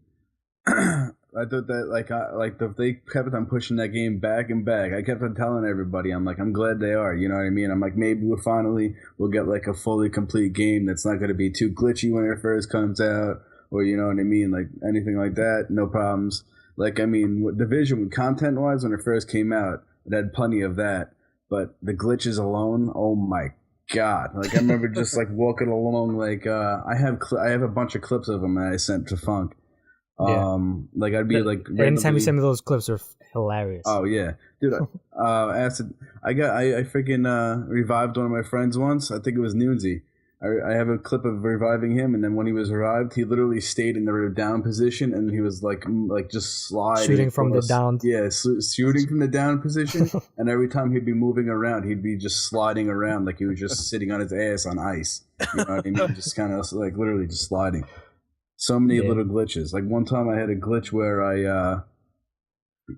I thought that they kept on pushing that game back and back. I kept on telling everybody, I'm like, I'm glad they are. You know what I mean? I'm like, maybe we'll get like a fully complete game that's not going to be too glitchy when it first comes out, or you know what I mean, like anything like that. No problems. Like, I mean, what Division content wise when it first came out, it had plenty of that. But the glitches alone, oh my god! Like I remember just like walking along. Like I have a bunch of clips of them that I sent to Funk. Like I'd be like anytime you send me those clips are hilarious. Oh yeah, dude. Acid. I freaking revived one of my friends once. I think it was Noonsy. I have a clip of reviving him, and then when he was revived, he literally stayed in the down position, and he was like just sliding, shooting from the down. Yeah, shooting from the down position, and every time he'd be moving around, he'd be just sliding around like he was just sitting on his ass on ice. You know what I mean? Just kind of like literally just sliding. So many little glitches. Like one time, I had a glitch where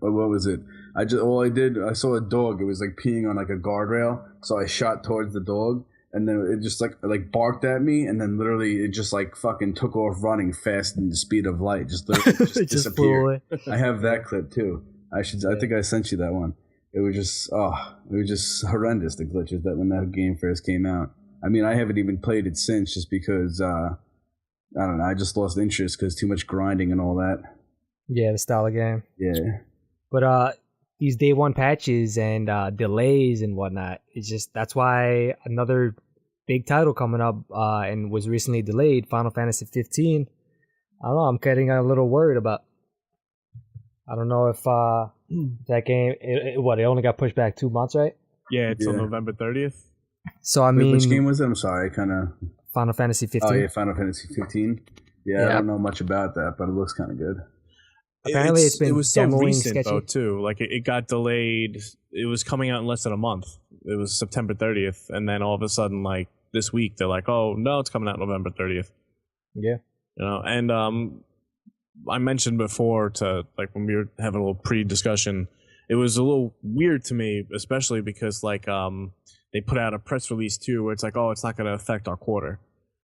what was it? I saw a dog. It was like peeing on like a guardrail, so I shot towards the dog. And then it just like barked at me, and then literally it just like fucking took off running fast in the speed of light. Just literally just disappeared. I have that clip too. I think I sent you that one. It was just horrendous, the glitches that when that game first came out. I mean, I haven't even played it since, just because I don't know. I just lost interest because too much grinding and all that. Yeah, the style of game. Yeah. But these day one patches and delays and whatnot, that's why another big title coming up and was recently delayed, Final Fantasy 15. I don't know, I'm getting a little worried about. I don't know if that game, it only got pushed back 2 months, right? Yeah, it's on November 30th. So I mean, which game was it? I'm sorry, Final Fantasy 15. Oh yeah, Final Fantasy 15. Yeah, I don't know much about that, but it looks kind of good. Apparently, it was so recent sketchy. Though too. Like it got delayed. It was coming out in less than a month. It was September 30th, and then all of a sudden, like this week, they're like, "Oh no, it's coming out November 30th." Yeah, you know. And I mentioned before to like when we were having a little pre-discussion, it was a little weird to me, especially because like they put out a press release too, where it's like, "Oh, it's not going to affect our quarter."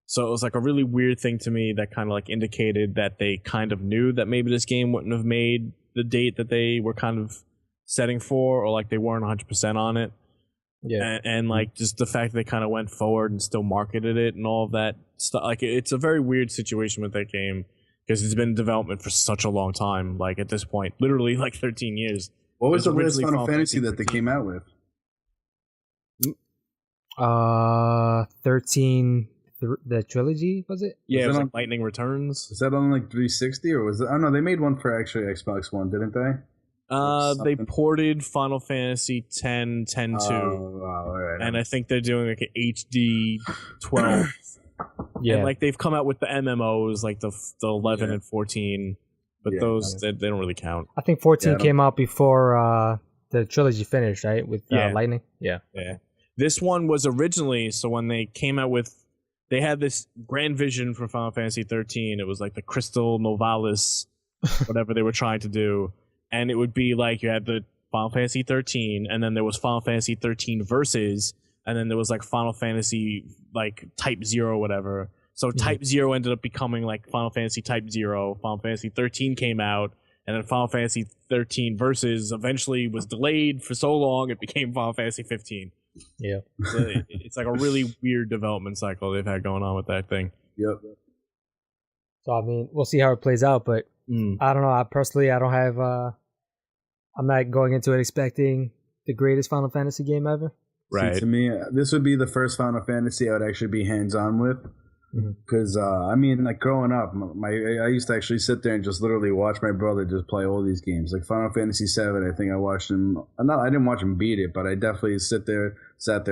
So it was like a really weird thing to me that kind of like indicated that they kind of knew that maybe this game wouldn't have made the date that they were kind of setting for, or like they weren't 100% on it. Yeah. And like just the fact that they kind of went forward and still marketed it and all of that stuff. Like it's a very weird situation with that game because it's been in development for such a long time. Like at this point, literally like 13 years. What was the last Final Fantasy that they came out with? 13. The trilogy, was it? Yeah, it was like Lightning Returns. Was that on like 360 or was it? Oh no, they made one for actually Xbox One, didn't they? They ported Final Fantasy 10, 10-2. Oh, wow, all right. And I think they're doing like an HD 12. Yeah. And like they've come out with the MMOs, like the 11 and 14, but those they don't really count. I think 14 came out before the trilogy finished, right? With Lightning. Yeah. Yeah. This one was originally, so when they came out with, they had this grand vision for Final Fantasy 13. It was like the Crystal Novalis, whatever they were trying to do. And it would be like you had the Final Fantasy 13, and then there was Final Fantasy 13 Versus, and then there was like Final Fantasy like Type 0 or whatever. So Type 0 ended up becoming like Final Fantasy Type 0. Final Fantasy 13 came out, and then Final Fantasy 13 Versus eventually was delayed for so long it became Final Fantasy 15. Yeah. So it's like a really weird development cycle they've had going on with that thing. Yep. So I mean, we'll see how it plays out, but I don't know. I don't have. I'm not going into it expecting the greatest Final Fantasy game ever. Right. See, to me, this would be the first Final Fantasy I would actually be hands-on with. Because, I mean, like, growing up, I used to actually sit there and just literally watch my brother just play all these games. Like, Final Fantasy 7, I think I watched him... I didn't watch him beat it, but I definitely sat there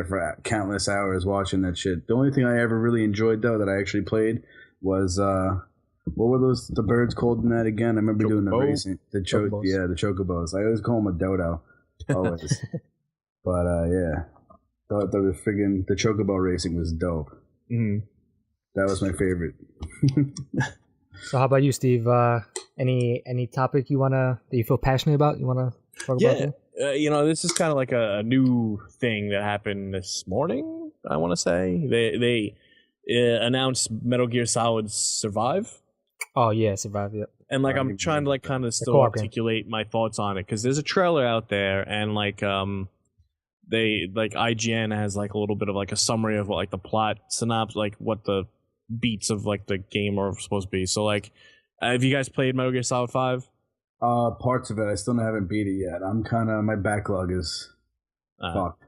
for countless hours watching that shit. The only thing I ever really enjoyed, though, that I actually played was... what were the birds called in that again? I remember doing the racing. The chocobos. I always call them a dodo. Always. But, yeah. The chocobo racing was dope. Mm-hmm. That was my favorite. So how about you, Steve? Any topic that you feel passionate about? You wanna talk about? this is kind of like a new thing that happened this morning. I want to say they announced Metal Gear Solid Survive. Oh yeah, Survive. Yep. And like I'm trying to like kind of still articulate my thoughts on it because there's a trailer out there and like they like IGN has like a little bit of like a summary of what like the plot synopsis, like what the beats of like the game are supposed to be. So like, have you guys played Metal Gear Solid 5? Parts of it. I still haven't beat it yet. I'm kind of, my backlog is fucked.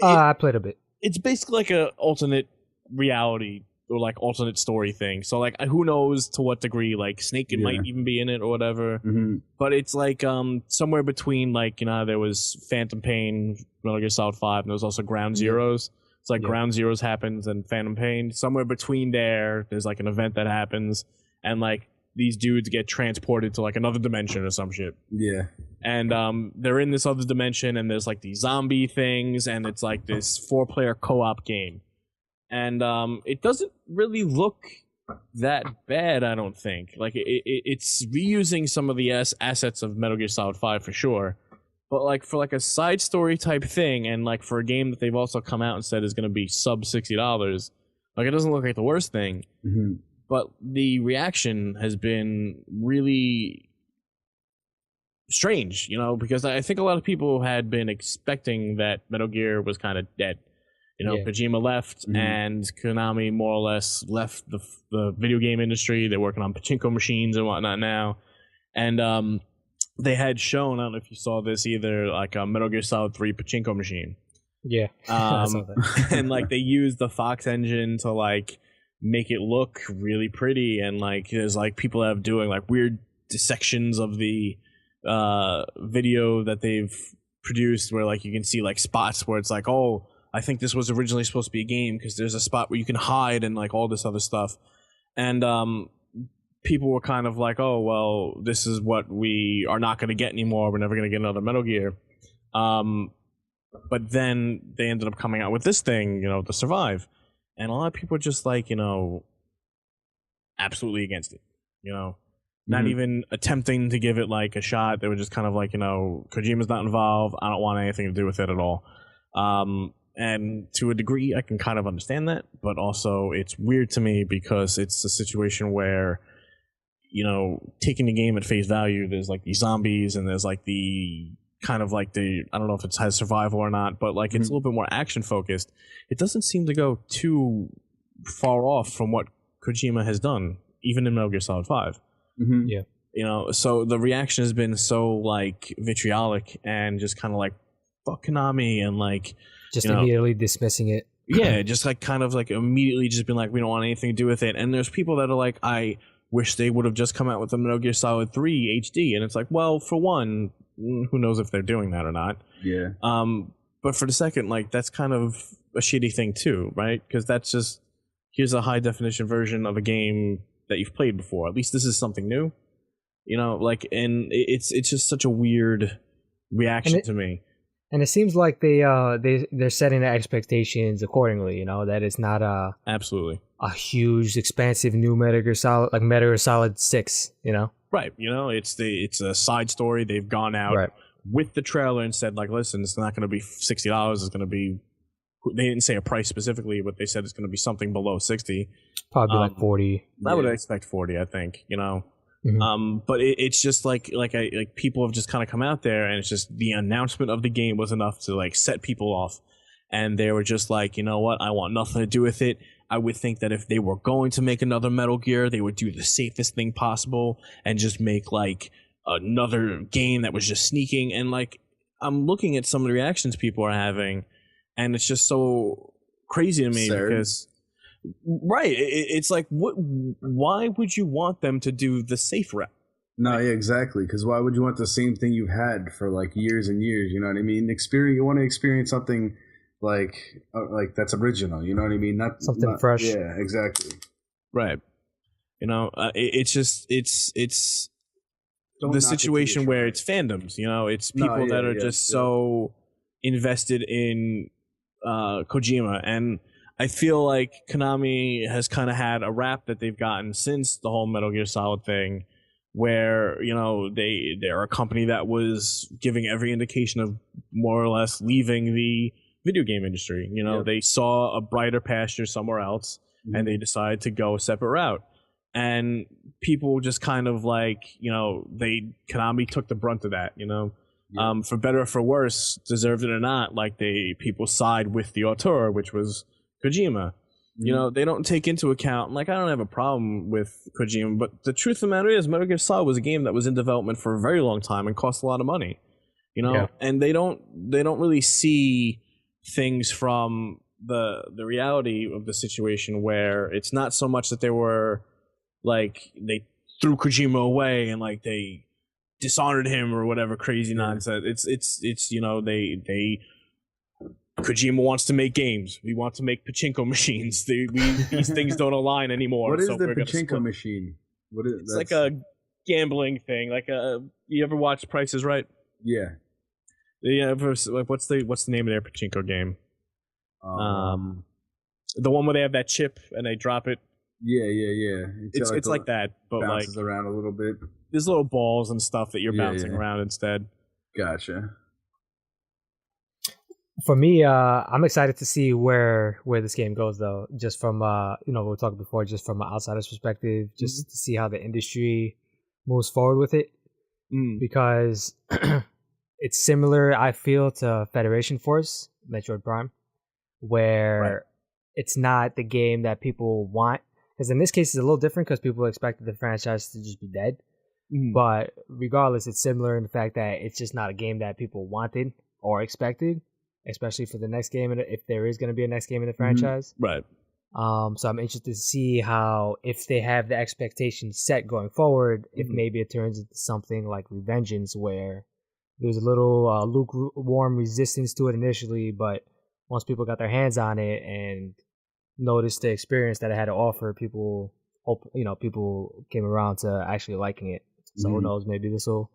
I played a bit. It's basically like a alternate reality or like alternate story thing. So like, who knows to what degree like Snake might even be in it or whatever. Mm-hmm. But it's like somewhere between like, there was Phantom Pain, Metal Gear Solid 5, and there was also Ground Zeroes. It's like Ground Zeroes happens and Phantom Pain. Somewhere between there's like an event that happens and like these dudes get transported to like another dimension or some shit. Yeah. And they're in this other dimension and there's like these zombie things and it's like this 4-player co-op game. And it doesn't really look that bad, I don't think. Like it's reusing some of the assets of Metal Gear Solid 5 for sure. But like for like a side story type thing and like for a game that they've also come out and said is going to be sub $60, like it doesn't look like the worst thing. Mm-hmm. But the reaction has been really strange, because I think a lot of people had been expecting that Metal Gear was kind of dead. Kojima left and Konami more or less left the video game industry. They're working on pachinko machines and whatnot now. And they had shown, I don't know if you saw this either, like a Metal Gear Solid 3 pachinko machine. Yeah. And like they used the Fox engine to like make it look really pretty, and like there's like people that have doing like weird dissections of the video that they've produced where like you can see like spots where it's like, oh, I think this was originally supposed to be a game because there's a spot where you can hide and like all this other stuff. And people were kind of like, oh, well, this is what we are not going to get anymore. We're never going to get another Metal Gear. But then they ended up coming out with this thing, to Survive. And a lot of people are just like, absolutely against it, not even attempting to give it like a shot. They were just kind of like, Kojima's not involved. I don't want anything to do with it at all. And to a degree, I can kind of understand that. But also it's weird to me because it's a situation where, taking the game at face value, there's like these zombies and there's like the kind of like I don't know if it has survival or not, but like it's a little bit more action focused. It doesn't seem to go too far off from what Kojima has done, even in Metal Gear Solid 5. Mm-hmm. Yeah. So the reaction has been so like vitriolic and just kind of like fuck Konami and like just immediately dismissing it. Yeah, just like kind of like immediately just been like, we don't want anything to do with it. And there's people that are like, I wish they would have just come out with the Metal Gear Solid 3 HD. And it's like, well, for one, who knows if they're doing that or not. Yeah. But for the second, like that's kind of a shitty thing too, right? Because that's just, here's a high definition version of a game that you've played before. At least this is something new, and it's just such a weird reaction to me. And it seems like they're setting the expectations accordingly, that it's not absolutely a huge, expansive new Metal Gear Solid, like Metal Gear Solid 6, Right, it's a side story. They've gone out with the trailer and said, like, listen, it's not going to be $60. It's going to be, they didn't say a price specifically, but they said it's going to be something below 60. Probably like 40. I would expect 40, I think, Mm-hmm. But it's just like people have just kind of come out there and it's just the announcement of the game was enough to like set people off. And they were just like, you know what? I want nothing to do with it. I would think that if they were going to make another Metal Gear, they would do the safest thing possible and just make like another game that was just sneaking. And like, I'm looking at some of the reactions people are having and it's just so crazy to me because right. It's like, why would you want them to do the safe route? No, yeah, exactly. Because why would you want the same thing you've had for like years and years? You know what I mean? You want to experience something like that's original. You know what I mean? Not something fresh. Yeah, exactly. Right. It's just it's the situation where it's fandoms. It's people that are just so invested in Kojima and. I feel like Konami has kind of had a rap that they've gotten since the whole Metal Gear Solid thing where they're a company that was giving every indication of more or less leaving the video game industry. They saw a brighter pasture somewhere else, and they decided to go a separate route. And people just kind of Konami took the brunt of that. For better or for worse, deserved it or not, people side with the auteur, which was Kojima. They don't take into account, I don't have a problem with Kojima, but the truth of the matter is Metal Gear Solid was a game that was in development for a very long time and cost a lot of money, and they don't really see things from the reality of the situation, where it's not so much that they were they threw Kojima away and they dishonored him or whatever crazy nonsense. It's they Kojima wants to make games. We want to make pachinko machines. These things don't align anymore. What is the pachinko machine? It's like a gambling thing. You ever watch Price is Right? Yeah. Yeah. What's the name of their pachinko game? The one where they have that chip and they drop it. Yeah. It's like that, but bounces around a little bit. There's little balls and stuff that you're bouncing around instead. Gotcha. For me, I'm excited to see where this game goes, though. Just from we were talking before, just from an outsider's perspective, just to see how the industry moves forward with it, because it's similar, I feel, to Federation Force, Metroid Prime, where it's not the game that people want. Because in this case, it's a little different because people expected the franchise to just be dead. But regardless, it's similar in the fact that it's just not a game that people wanted or expected, especially for the next game, if there is going to be a next game in the franchise. Right. So I'm interested to see how, if they have the expectations set going forward, if maybe it turns into something like Revengeance, where there's a little lukewarm resistance to it initially, but once people got their hands on it and noticed the experience that it had to offer, people came around to actually liking it. So who knows, maybe this will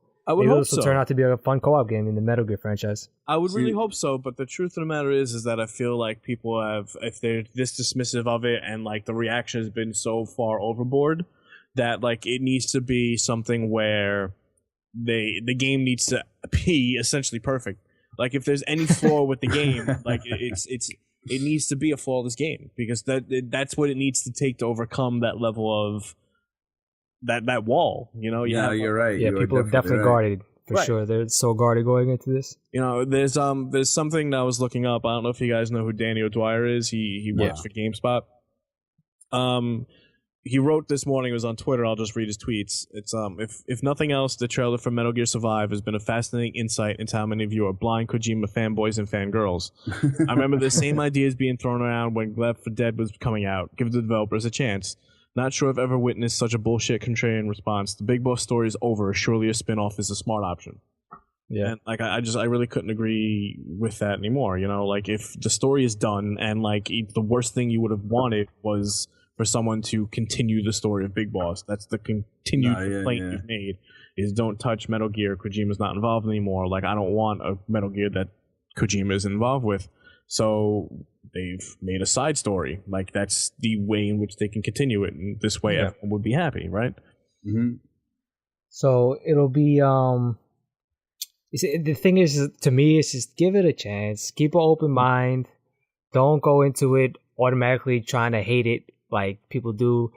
turn out to be a fun co-op game in the Metal Gear franchise. I would really hope so, but the truth of the matter is that I feel like people if they're this dismissive of it, and the reaction has been so far overboard, that it needs to be something where the game needs to be essentially perfect. If there's any flaw with the game, it needs to be a flawless game, because that's what it needs to take to overcome that level of that wall. You're right. Yeah, people are definitely guarded for sure. They're so guarded going into this. There's something that I was looking up. I don't know if you guys know who Danny O'Dwyer is. He works for GameSpot. He wrote this morning, it was on Twitter, I'll just read his tweets. It's if nothing else, the trailer for Metal Gear Survive has been a fascinating insight into how many of you are blind Kojima fanboys and fangirls. I remember the same ideas being thrown around when Left 4 Dead was coming out. Give the developers a chance. Not sure I've ever witnessed such a bullshit contrarian response. The Big Boss story is over. Surely a spin-off is a smart option. Yeah. And I really couldn't agree with that anymore. If the story is done, and the worst thing you would have wanted was for someone to continue the story of Big Boss. That's the continued complaint you've made, is don't touch Metal Gear. Kojima's not involved anymore. I don't want a Metal Gear that Kojima is involved with. So they've made a side story. That's the way in which they can continue it. And this way everyone would be happy, right? Mm-hmm. So it'll be... the thing is, to me, is just give it a chance. Keep an open mind. Don't go into it automatically trying to hate it like people do.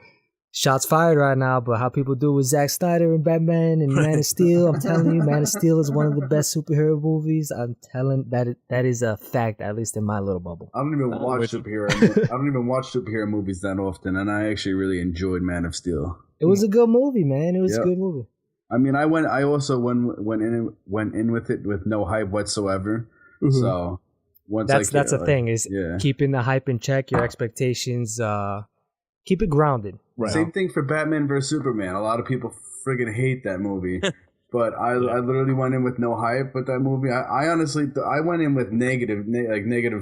Shots fired right now, but how people do with Zack Snyder and Batman and Man of Steel. I'm telling you, Man of Steel is one of the best superhero movies. I'm telling that is a fact, at least in my little bubble. I don't even watch superhero. I don't even watch superhero movies that often, and I actually really enjoyed Man of Steel. It was a good movie, man. It was a good movie. I mean, I also went in with it with no hype whatsoever. Mm-hmm. So that's the thing, is keeping the hype in check, your expectations. Keep it grounded. Right. Same thing for Batman vs Superman. A lot of people friggin' hate that movie, but I literally went in with no hype with that movie. I honestly I went in with negative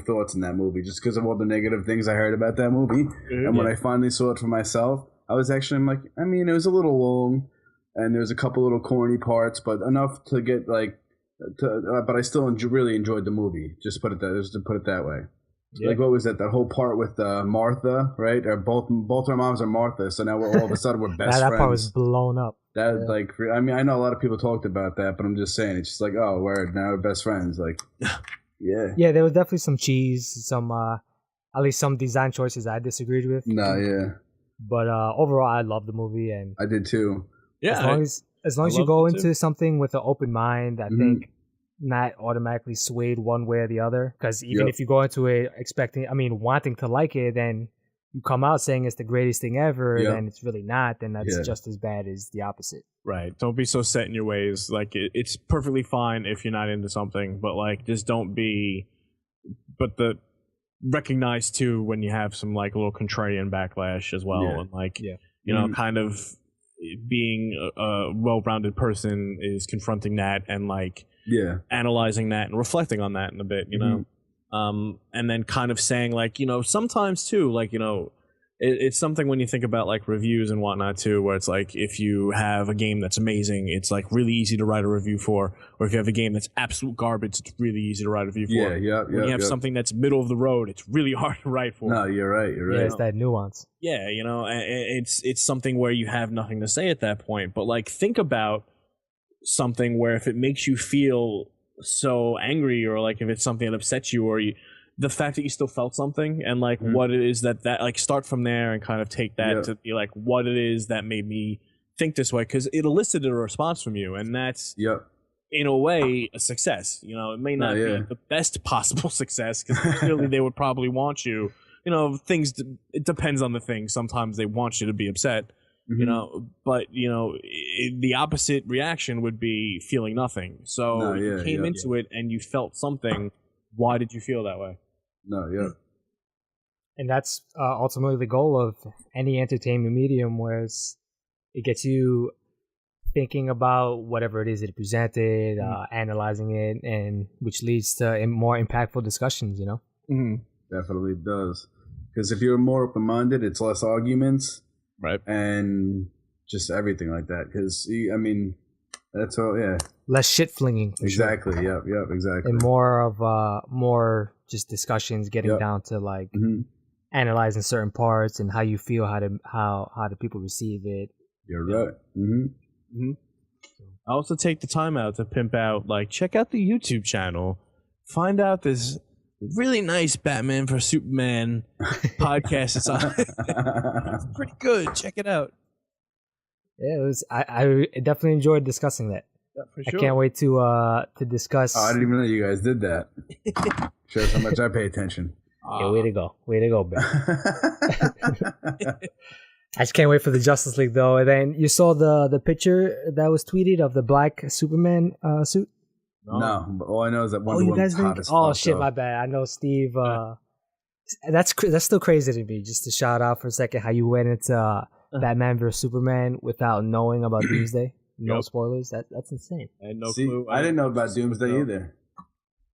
thoughts in that movie, just because of all the negative things I heard about that movie. And when I finally saw it for myself, I was actually it was a little long, and there was a couple little corny parts, but enough to get but I still really enjoyed the movie. Just to put it that way. Like what was it? That whole part with Martha, right? Or both our moms are Martha, so now we're all of a sudden we're best friends. That part was blown up. That like, I mean, I know a lot of people talked about that, but I'm just saying, it's just like, oh, word, now we're best friends. Like, yeah, yeah, there was definitely some cheese, some at least some design choices I disagreed with. No, yeah, but overall, I love the movie, and I did too. Yeah, as long as you go into something with an open mind, I think not automatically swayed one way or the other. Because even if you go into it wanting to like it, then you come out saying it's the greatest thing ever, then it's really not. Then that's just as bad as the opposite. Right. Don't be so set in your ways. Like it's perfectly fine if you're not into something, but like just don't be. But recognize too when you have some like a little contrarian backlash as well, and like you know, kind of being a well-rounded person is confronting that and like analyzing that and reflecting on that in a bit, you know. And then kind of saying like, you know, sometimes too, like, you know, it's something when you think about like reviews and whatnot too, where it's like if you have a game that's amazing, it's like really easy to write a review for, or if you have a game that's absolute garbage, it's really easy to write a review for. When you have something that's middle of the road, it's really hard to write for. No, you're right. Yeah, it's that nuance. Yeah, you know, it's something where you have nothing to say at that point. But like, think about something where if it makes you feel so angry, or like if it's something that upsets you, or the fact that you still felt something, and like what it is that like start from there and kind of take that to be like what it is that made me think this way, because it elicited a response from you, and that's in a way a success. You know, it may not be the best possible success, because clearly they would probably want you. You know, it depends on the thing. Sometimes they want you to be upset. You know, but you know, the opposite reaction would be feeling nothing. So you came into it and you felt something. Why did you feel that way? And that's ultimately the goal of any entertainment medium, where it gets you thinking about whatever it is it presented, analyzing it, and which leads to more impactful discussions, you know? Definitely does. Because if you're more open-minded, it's less arguments. Right. And just everything like that. Because, I mean, that's all, less shit flinging. Exactly. Sure. Yep. Exactly. And more just discussions, getting down to like analyzing certain parts and how you feel, how do people receive it. You're right. I also take the time out to pimp out, like, check out the YouTube channel, find out this really nice Batman for Superman podcast. It's pretty good. Check it out. Yeah, it was. I definitely enjoyed discussing that. Yeah, for sure. I can't wait to discuss. Oh, I didn't even know you guys did that. Shows how much I pay attention. Yeah, way to go, Ben. I just can't wait for the Justice League though. And then you saw the picture that was tweeted of the black Superman suit. No, but all I know is that Wonder Woman's hot as fuck. Oh shit, my bad. I know Steve. That's still crazy to me. Just to shout out for a second how you went into Batman vs Superman without knowing about Doomsday. No spoilers. That's insane. I had no clue. I didn't know about Doomsday either.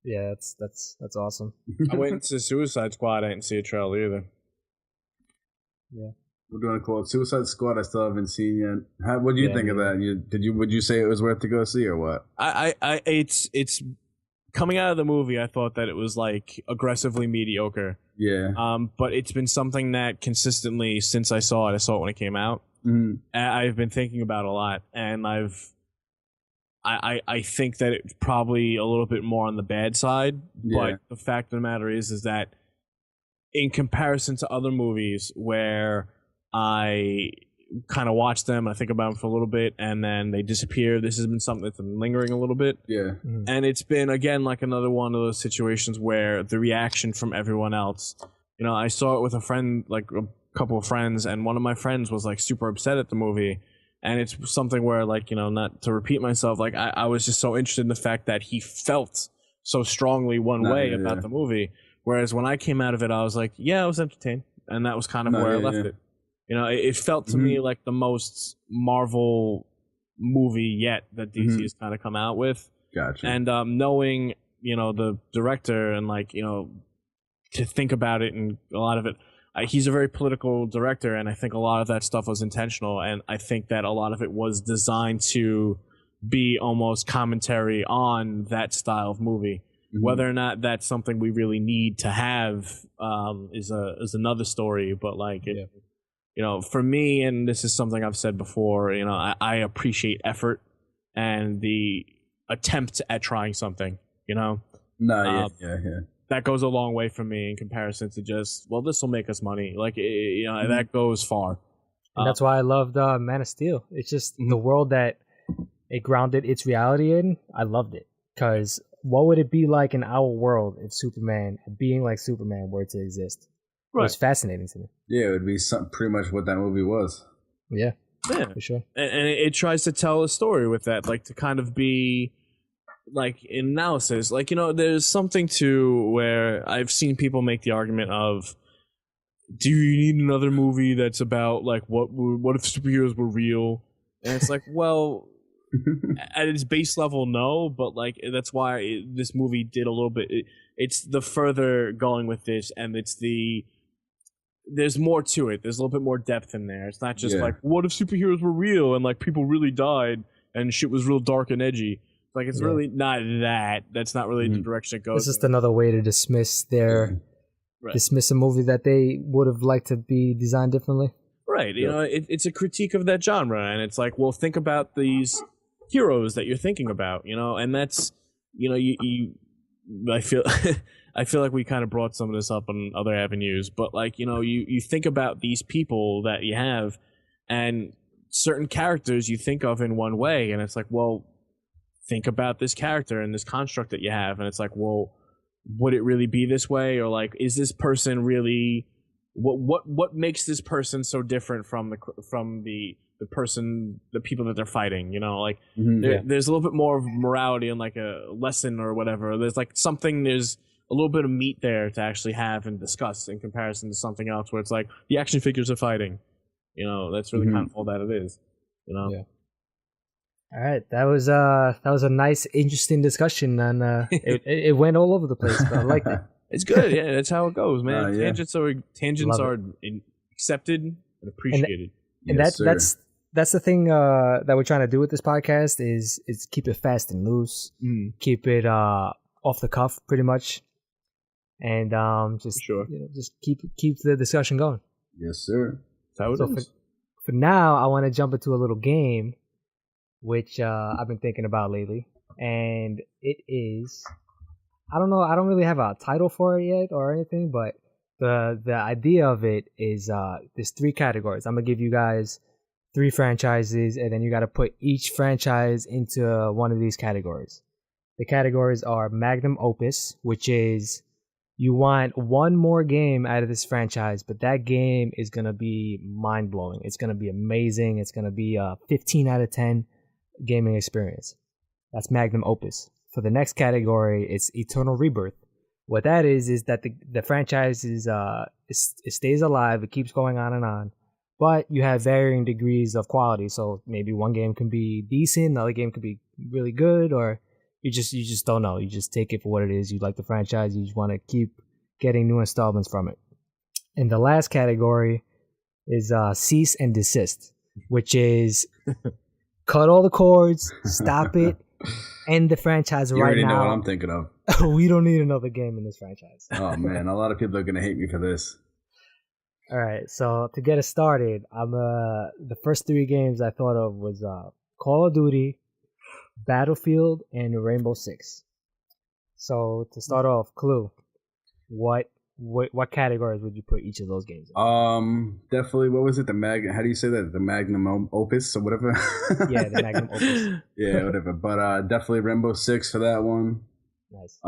Yeah, that's awesome. I went into Suicide Squad. I didn't see a trailer either. Yeah. We're doing a call Suicide Squad. I still haven't seen yet. What do you think of that? Would you say it was worth to go see or what? It's coming out of the movie. I thought that it was like aggressively mediocre. Yeah. But it's been something that consistently since I saw it when it came out. I've been thinking about a lot, and I think that it's probably a little bit more on the bad side. But the fact of the matter is that in comparison to other movies where I kind of watch them and I think about them for a little bit and then they disappear, this has been something that's been lingering a little bit. Yeah. And it's been, again, like another one of those situations where the reaction from everyone else, you know, I saw it with a friend, like a couple of friends, and one of my friends was like super upset at the movie. And it's something where, like, you know, not to repeat myself, like I was just so interested in the fact that he felt so strongly one way about the movie. Whereas when I came out of it, I was like, yeah, I was entertained. And that was kind of where I left it. You know, it felt to me like the most Marvel movie yet that DC has kind of come out with. Gotcha. And knowing, you know, the director and, like, you know, to think about it and a lot of it, he's a very political director, and I think a lot of that stuff was intentional, and I think that a lot of it was designed to be almost commentary on that style of movie. Whether or not that's something we really need to have is another story. But like, for me, and this is something I've said before, I appreciate effort and the attempt at trying something. That goes a long way for me in comparison to just, well, this will make us money. Like, that goes far. And that's why I loved Man of Steel. It's just the world that it grounded its reality in. I loved it. Because what would it be like in our world if Superman, being like Superman, were to exist? Right. It was fascinating to me. Yeah, it would be pretty much what that movie was. Yeah, for sure. And it tries to tell a story with that, like to kind of be like analysis. Like, there's something to where I've seen people make the argument of, do you need another movie that's about like what if superheroes were real? And it's like, well, at its base level, no, but like that's why this movie did a little bit. It's the further going with this, and there's more to it. There's a little bit more depth in there. It's not just like, what if superheroes were real and like people really died and shit was real dark and edgy. Like, it's really not that. That's not really the direction it goes. It's just another way to dismiss dismiss a movie that they would have liked to be designed differently. Right. It's a critique of that genre, and it's like, well, think about these heroes that you're thinking about, and that's, I feel I feel like we kind of brought some of this up on other avenues, but like, you think about these people that you have, and certain characters you think of in one way, and it's like, well, think about this character and this construct that you have, and it's like, well, would it really be this way? Or like, is this person really, what makes this person so different from the person, the people that they're fighting, there's a little bit more of morality and like a lesson or whatever. There's like something, there's a little bit of meat there to actually have and discuss in comparison to something else where it's like the action figures are fighting, that's really kind of all that it is, Yeah. All right, that was a nice, interesting discussion, and it went all over the place, but I liked it. It's good, yeah. That's how it goes, man. Tangents are accepted and appreciated. And that's the thing that we're trying to do with this podcast is keep it fast and loose, keep it off the cuff, pretty much, and just keep the discussion going. Yes, sir. That's how it is. For now, I want to jump into a little game, which I've been thinking about lately, and it is, I don't know, I don't really have a title for it yet or anything, but the idea of it is there's 3 categories. I'm gonna give you guys 3 franchises, and then you got to put each franchise into one of these categories. The categories are Magnum Opus, which is you want one more game out of this franchise, but that game is gonna be mind-blowing. It's gonna be amazing. It's gonna be a 15 out of 10 gaming experience. That's Magnum Opus. For the next category, it's Eternal Rebirth. What that is that the franchise is it stays alive, it keeps going on, but you have varying degrees of quality. So maybe one game can be decent, another game could be really good, or you just don't know. You just take it for what it is. You like the franchise, you just want to keep getting new installments from it. And the last category is Cease and Desist, which is cut all the cords, stop it, end the franchise right now. You already know what I'm thinking of. We don't need another game in this franchise. Oh, man. A lot of people are going to hate me for this. All right. So, to get us started, the first 3 games I thought of was Call of Duty, Battlefield, and Rainbow Six. So, to start off, Clue, what categories would you put each of those games in? Definitely. What was it? How do you say that? The Magnum Opus or whatever. Yeah, the Magnum Opus. Yeah, whatever. But definitely Rainbow Six for that one. Nice.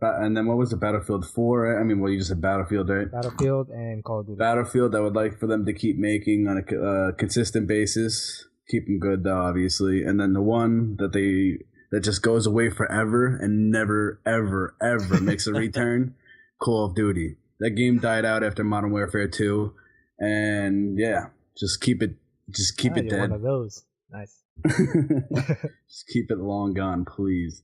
And then what was the Battlefield 4? I mean, well, you just said Battlefield, right? Battlefield and Call of Duty. Battlefield, I would like for them to keep making on a consistent basis. Keep them good, though, obviously. And then the one that just goes away forever and never, ever, ever makes a return, Call of Duty. That game died out after Modern Warfare 2. And, yeah, just keep it dead. One of those. Nice. Just keep it long gone, please.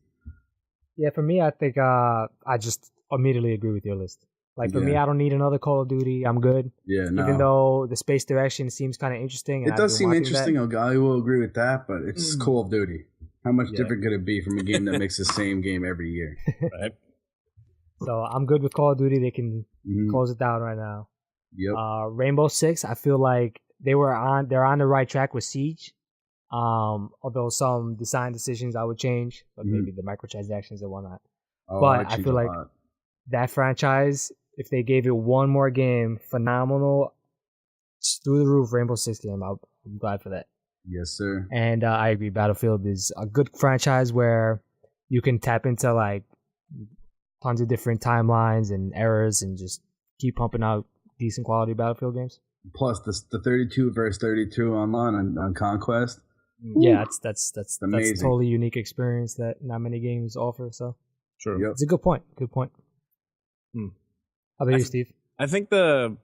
Yeah, for me, I think I just immediately agree with your list. Like, for me, I don't need another Call of Duty. I'm good. Yeah, no. Even though the space direction seems kind of interesting. It does seem interesting. I will agree with that, but it's Call of Duty. How much different could it be from a game that makes the same game every year? Right. So I'm good with Call of Duty. They can close it down right now. Yep. Rainbow Six, I feel like they're on the right track with Siege. Although some design decisions I would change, but maybe the microtransactions and whatnot. But I feel like that franchise, if they gave it one more game, phenomenal, through the roof Rainbow Six game. I'm glad for that. Yes, sir. And I agree. Battlefield is a good franchise where you can tap into like tons of different timelines and errors and just keep pumping out decent quality Battlefield games. Plus the 32 versus 32 online on Conquest. Yeah, that's amazing. That's a totally unique experience that not many games offer. So, sure, it's a good point. Good point. How about you, Steve? I think the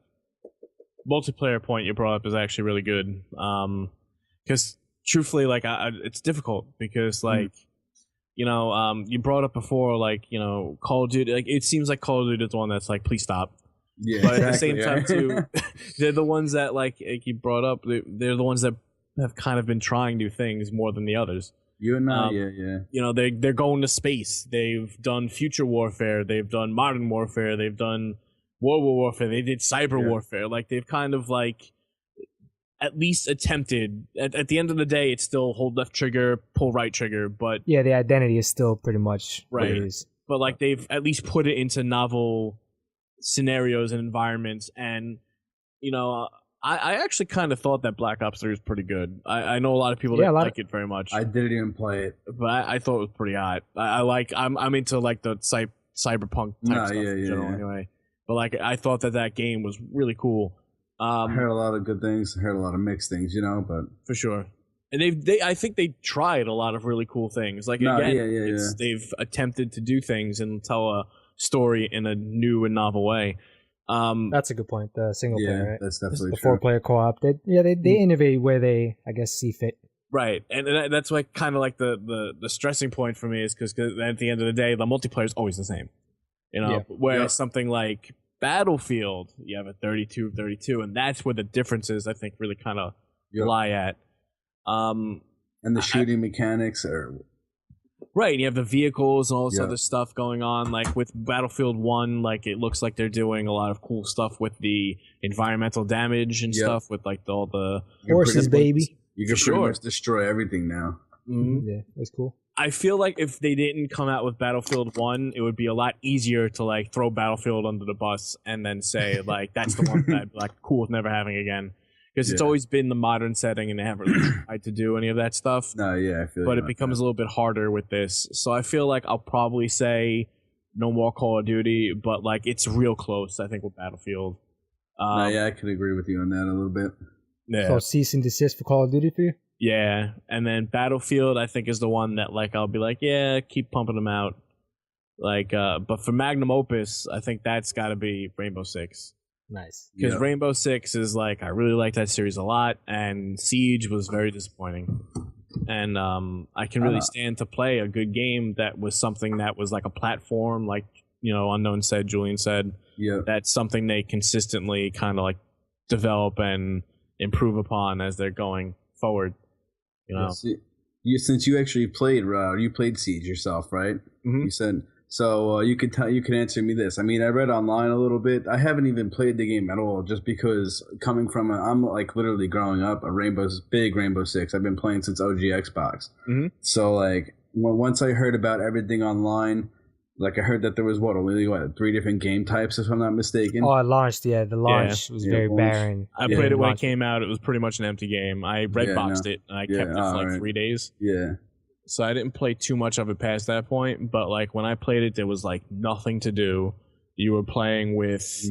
multiplayer point you brought up is actually really good. Because truthfully, like, it's difficult because, like, you know, you brought up before, like, you know, Call of Duty. Like, it seems like Call of Duty is the one that's like, please stop. Yeah, but at the same time, too, they're the ones that like you brought up. They're the ones that have kind of been trying new things more than the others. You and I, You know, they're going to space. They've done future warfare. They've done modern warfare. They've done World War warfare. They did cyber warfare. Like, they've kind of like at least attempted. At the end of the day, it's still hold left trigger, pull right trigger. But yeah, the identity is still pretty much what it is. But like, they've at least put it into novel scenarios and environments. And you know, I actually kind of thought that Black Ops 3 was pretty good. I know a lot of people didn't like it very much. I didn't even play it, but I thought it was pretty hot. I'm into like the cyberpunk type stuff in general anyway. But like, I thought that game was really cool. I heard a lot of good things. I heard a lot of mixed things, you know, but for sure. And I think they tried a lot of really cool things. Like, they've attempted to do things and tell a story in a new and novel way. That's a good point. The single player, right? That's definitely the 4-player co-op. They innovate where they, I guess, see fit. Right, and that's like kind of like the stressing point for me is because at the end of the day, the multiplayer is always the same. You know, whereas something like Battlefield, you have a 32, and that's where the differences I think really kind of lie at. And the shooting mechanics are. Right, you have the vehicles and all this other stuff going on. Like with Battlefield 1, like it looks like they're doing a lot of cool stuff with the environmental damage and stuff with like all the horses, baby. You can pretty much destroy everything now. Yeah, that's cool. I feel like if they didn't come out with Battlefield 1, it would be a lot easier to like throw Battlefield under the bus and then say like that's the one that like cool with never having again. Because it's always been the modern setting and they haven't really tried to do any of that stuff. No, I feel but it becomes a little bit harder with this. So I feel like I'll probably say no more Call of Duty, but like it's real close, I think, with Battlefield. I could agree with you on that a little bit. Yeah. So cease and desist for Call of Duty for you? Yeah. And then Battlefield, I think, is the one that like I'll be like, yeah, keep pumping them out. Like, but for Magnum Opus, I think that's got to be Rainbow Six. Nice. Because Rainbow Six is like, I really like that series a lot, and Siege was very disappointing. And I can really stand to play a good game that was something that was like a platform, like, you know, Julian said. Yeah. That's something they consistently kind of like develop and improve upon as they're going forward. You know? Since you actually played, you played Siege yourself, right? Mm-hmm. You said. So you could answer me this. I mean, I read online a little bit. I haven't even played the game at all, just because coming from I'm like literally growing up a big Rainbow Six. I've been playing since OG Xbox. Mm-hmm. So like once I heard about everything online, like I heard that there was only 3 different game types, if I'm not mistaken. Oh, it launched. Yeah, the launch was very barren. I played it when it came out. It was pretty much an empty game. I redboxed it and I kept it for like 3 days. Yeah. So I didn't play too much of it past that point, but like when I played it, there was like nothing to do. You were playing with.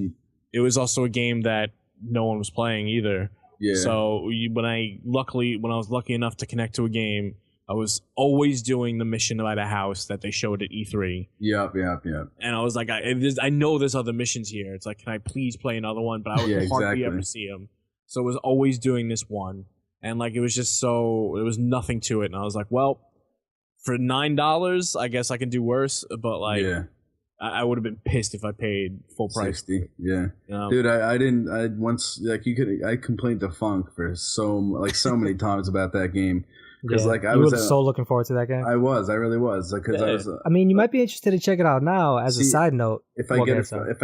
It was also a game that no one was playing either. Yeah. So when I was lucky enough to connect to a game, I was always doing the mission by the house that they showed at E3. Yep. And I was like, I know there's other missions here. It's like, can I please play another one? But I would hardly ever see them. So I was always doing this one, and like it was just there was nothing to it, and I was like, well. For $9, I guess I can do worse, but like, I would have been pissed if I paid full price. 60, yeah. You know? Dude, I complained to Funk for so many times about that game. Because like you were so looking forward to that game. I really was. Like, because I was. I mean, you might be interested to check it out now. As a side note, if I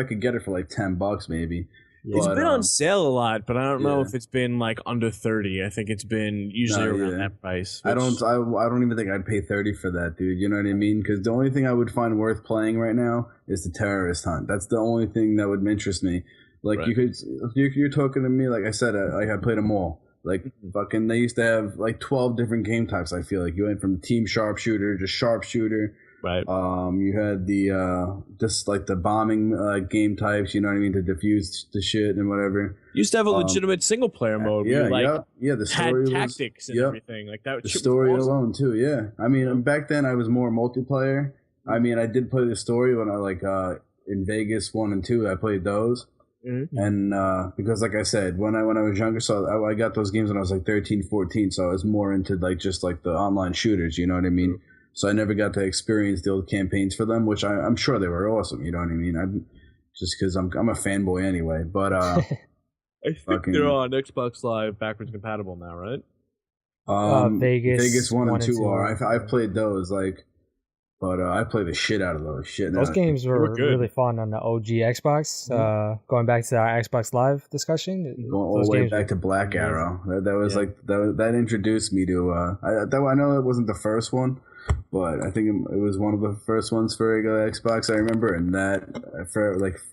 could get it for like $10 maybe. It's been on sale a lot, but I don't know if it's been like under 30. I think it's been usually around that price. I don't even think I'd pay 30 for that, dude. You know what I mean? Because the only thing I would find worth playing right now is the terrorist hunt. That's the only thing that would interest me. Like you're talking to me, like I said, I played them all. Like fucking, they used to have like 12 different game types. I feel like you went from team sharpshooter to sharpshooter. Right. You had the just like the bombing game types, you know what I mean, to defuse the shit and whatever. You used to have a legitimate single player mode. Yeah, the story had tactics and everything like that. The story alone too. Yeah, I mean, back then I was more multiplayer. I mean, I did play the story when I in Vegas 1 and 2. I played those. Mm-hmm. And because like I said, when I was younger, so I got those games when I was like 13, 14, so I was more into like just like the online shooters, you know what I mean? Mm-hmm. So I never got to experience the old campaigns for them, which I'm sure they were awesome, you know what I mean? I'm just because I'm a fanboy anyway, but I think they're on Xbox Live backwards compatible now, right? Vegas 1 and 2 are. I've played those, but I play the shit out of those shit. Those games were really fun on the OG Xbox. Going back to our Xbox Live discussion, going all the way back to Black Arrow. That was that introduced me to. I know it wasn't the first one, but I think it was one of the first ones for regular Xbox. I remember, and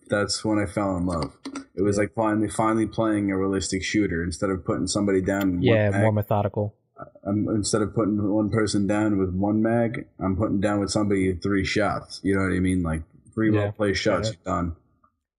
that's when I fell in love. It was like finally playing a realistic shooter instead of putting somebody down. More methodical. Instead of putting one person down with one mag, I'm putting down with somebody 3 shots. You know what I mean? Like 3 well-placed shots, done.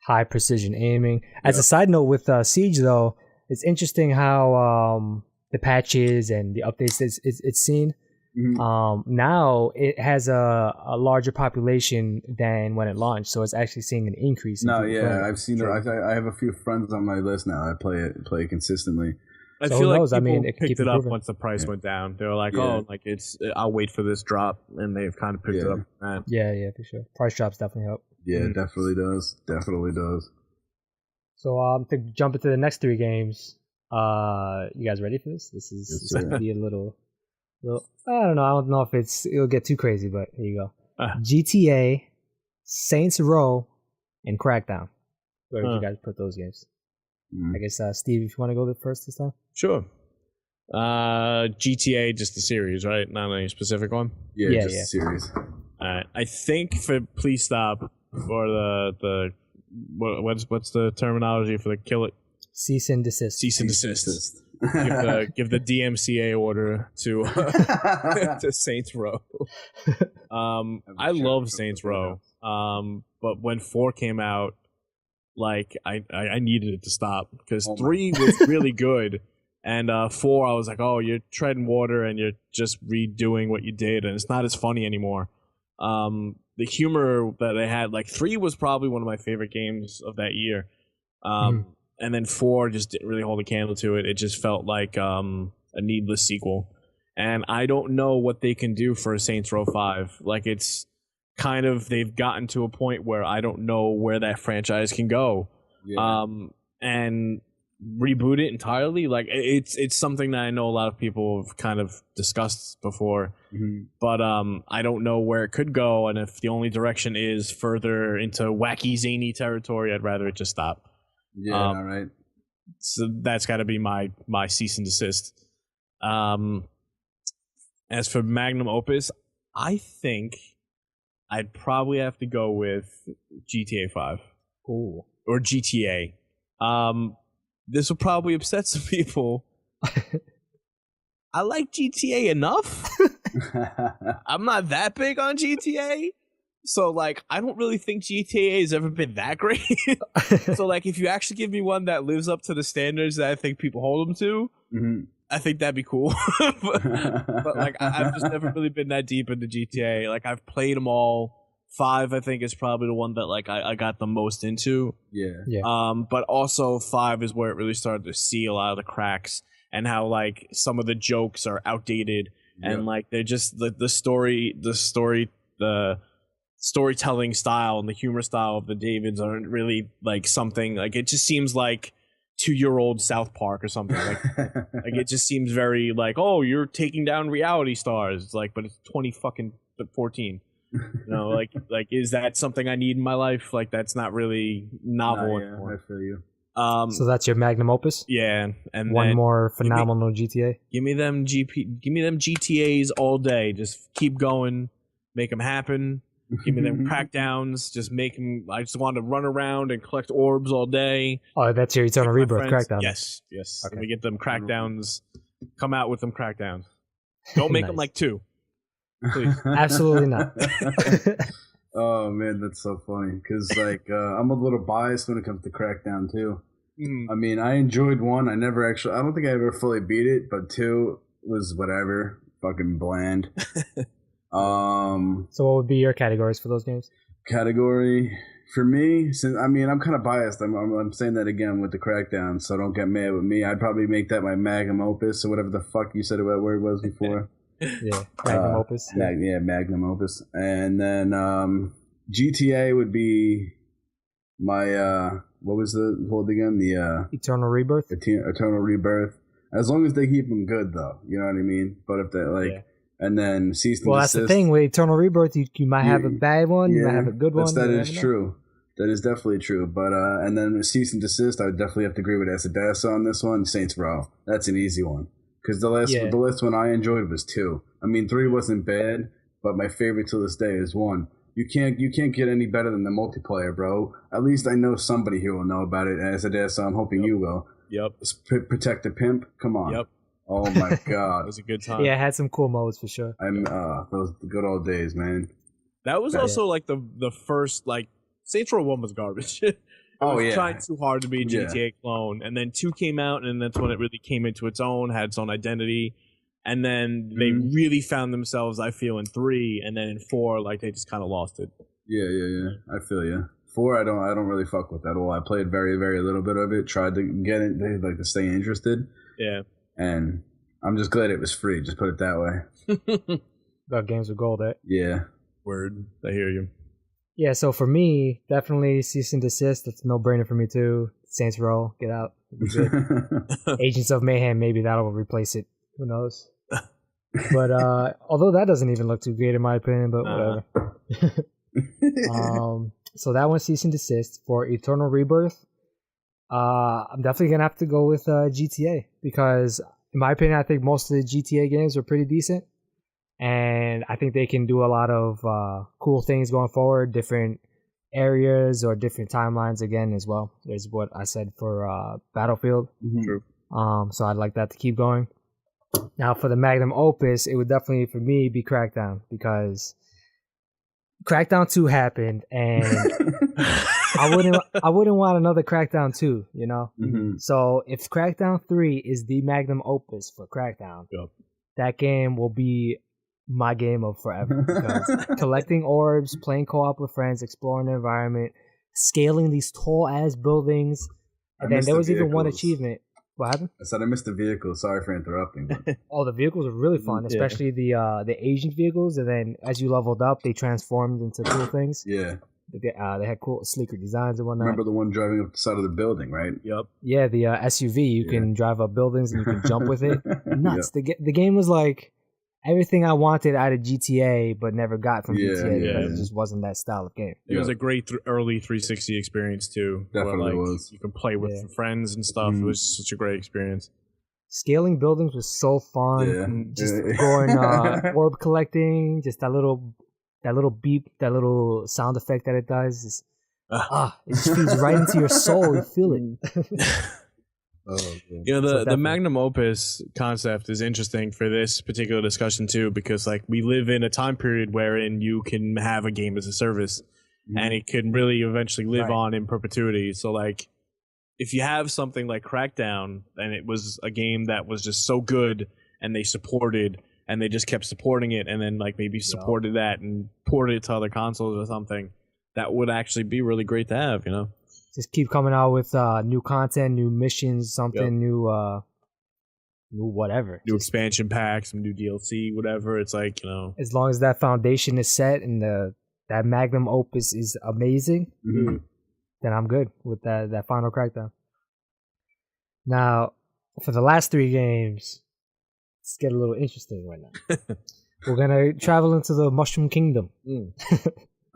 High precision aiming. As a side note with Siege, though, it's interesting how the patches and the updates it's seen. Mm-hmm. Now it has a larger population than when it launched, so it's actually seeing an increase. I've seen it. I have a few friends on my list now. I play it consistently. I feel like people picked it up once the price went down. They were like, I'll wait for this drop, and they've kind of picked it up. Yeah, for sure. Price drops definitely help. Yeah, it definitely does. So to jump into the next 3 games, you guys ready for this? This is going to be a little, I don't know if it'll get too crazy, but here you go. GTA, Saints Row, and Crackdown. Where did you guys put those games? I guess, Steve, if you want to go first this time? Sure. GTA, just the series, right? Not any specific one? Yeah, just the series. Alright. I think for Please Stop, or the what's the terminology for the kill it? Cease and desist. Cease and desist. Give the DMCA order to to Saints Row. I love Saints Row. But when 4 came out, like I needed it to stop because 3 was really good, and 4 I was like, oh, you're treading water and you're just redoing what you did, and it's not as funny anymore. The humor that they had, like 3 was probably one of my favorite games of that year, and then 4 just didn't really hold a candle to it. It just felt like a needless sequel, and I don't know what they can do for a Saints Row 5. Like it's kind of, they've gotten to a point where I don't know where that franchise can go. And reboot it entirely, like it's something that I know a lot of people have kind of discussed before, but I don't know where it could go, and if the only direction is further into wacky zany territory, I'd rather it just stop. All right. So that's got to be my cease and desist. As for magnum opus, I think I'd probably have to go with GTA 5. Ooh. Or GTA. This will probably upset some people. I like GTA enough. I'm not that big on GTA. So, like, I don't really think GTA has ever been that great. So, like, if you actually give me one that lives up to the standards that I think people hold them to, I think that'd be cool. but like, I've just never really been that deep into GTA. Like, I've played them all. 5, I think, is probably the one that like I got the most into. Yeah. But also 5 is where it really started to see a lot of the cracks and how like some of the jokes are outdated and like they're just the storytelling style and the humor style of the Davids aren't really like something like, it just seems like 2-year-old South Park or something. Like it just seems very like, oh, you're taking down reality stars. It's like, but it's 2014. You know, like is that something I need in my life? Like that's not really novel anymore. I feel you. So that's your magnum opus. Yeah, and one more phenomenal GTA. Give me them GTAs all day. Just keep going, make them happen. Give me them crackdowns. Just make them. I just want to run around and collect orbs all day. Oh, that's your Eternal Rebirth crackdown. Yes. Okay. Let me get them crackdowns. Come out with them crackdowns. Don't make them like 2. Please. Absolutely not. Oh man, that's so funny. Because like I'm a little biased when it comes to Crackdown too. I mean, I enjoyed 1. I don't think I ever fully beat it, but 2 was whatever, fucking bland. So what would be your categories for those games? Category for me, since I mean I'm kind of biased. I'm saying that again with the Crackdown, so don't get mad with me. I'd probably make that my magnum opus or whatever the fuck you said what word was before. Yeah, magnum opus. Magnum opus, and then GTA would be my what was the hold again? The Eternal Rebirth. Eternal Rebirth. As long as they keep them good, though, you know what I mean. But if they like. And then cease and desist. Well, that's the thing with Eternal Rebirth. You might have a bad one. You might have a good one. That is true. That is definitely true. But and then cease and desist, I would definitely have to agree with Asadasa on this one. Saints Row. That's an easy one. Because the last one I enjoyed was 2. I mean, 3 wasn't bad, but my favorite to this day is 1. You can't get any better than the multiplayer, bro. At least I know somebody here will know about it. Asadasa, I'm hoping you will. Yep. Protect the Pimp. Come on. Yep. Oh my god, it was a good time. Yeah, it had some cool modes for sure. Those good old days, man. That was also like the first like Saints Row 1 was garbage. Trying too hard to be a GTA clone, and then 2 came out, and that's when it really came into its own, had its own identity, and then they really found themselves. I feel in 3, and then in 4, like they just kind of lost it. Yeah. I feel you. 4, I don't really fuck with at all. I played very, very little bit of it. Tried to get it, like to stay interested. Yeah. And I'm just glad it was free. Just put it that way. Got games with gold, eh? Yeah. Word. I hear you. Yeah, so for me, definitely cease and desist. That's a no-brainer for me too. Saints Row, get out. Agents of Mayhem, maybe that'll replace it. Who knows? But although that doesn't even look too great in my opinion, but whatever. So that one cease and desist. For Eternal Rebirth, I'm definitely gonna have to go with GTA because, in my opinion, I think most of the GTA games are pretty decent, and I think they can do a lot of cool things going forward, different areas or different timelines again as well. There's what I said for Battlefield. True. So I'd like that to keep going. Now for the magnum opus, it would definitely for me be Crackdown because Crackdown 2 happened and I wouldn't want another Crackdown 2, you know? Mm-hmm. So if Crackdown 3 is the magnum opus for Crackdown, that game will be my game of forever. Because collecting orbs, playing co-op with friends, exploring the environment, scaling these tall-ass buildings, and then there was even one achievement. What happened? I said I missed the vehicles. Sorry for interrupting. But... Oh, the vehicles are really fun, especially the Asian vehicles. And then as you leveled up, they transformed into cool things. Yeah. They had cool, sleeker designs and whatnot. Remember the one driving up the side of the building, right? Yep. Yeah, the SUV. You can drive up buildings and you can jump with it. Nuts. Yep. The game was like everything I wanted out of GTA, but never got from GTA because it just wasn't that style of game. It was a great early 360 experience too. Definitely was. You can play with friends and stuff. It was such a great experience. Scaling buildings was so fun. Yeah. Just going orb collecting, just that little beep, that little sound effect that it does. It just feeds right into your soul. You feel it. You know, the magnum opus concept is interesting for this particular discussion too, because like we live in a time period wherein you can have a game as a service and it can really eventually live on in perpetuity. So like if you have something like Crackdown and it was a game that was just so good and they supported and they just kept supporting it and then like maybe supported that and ported it to other consoles or something, that would actually be really great to have, you know? Just keep coming out with new content, new missions, something new whatever. New expansion packs, some new DLC, whatever. It's like, you know. As long as that foundation is set and that magnum opus is amazing, then I'm good with that final Crackdown. Now, for the last 3 games, let's get a little interesting right now. We're gonna travel into the Mushroom Kingdom.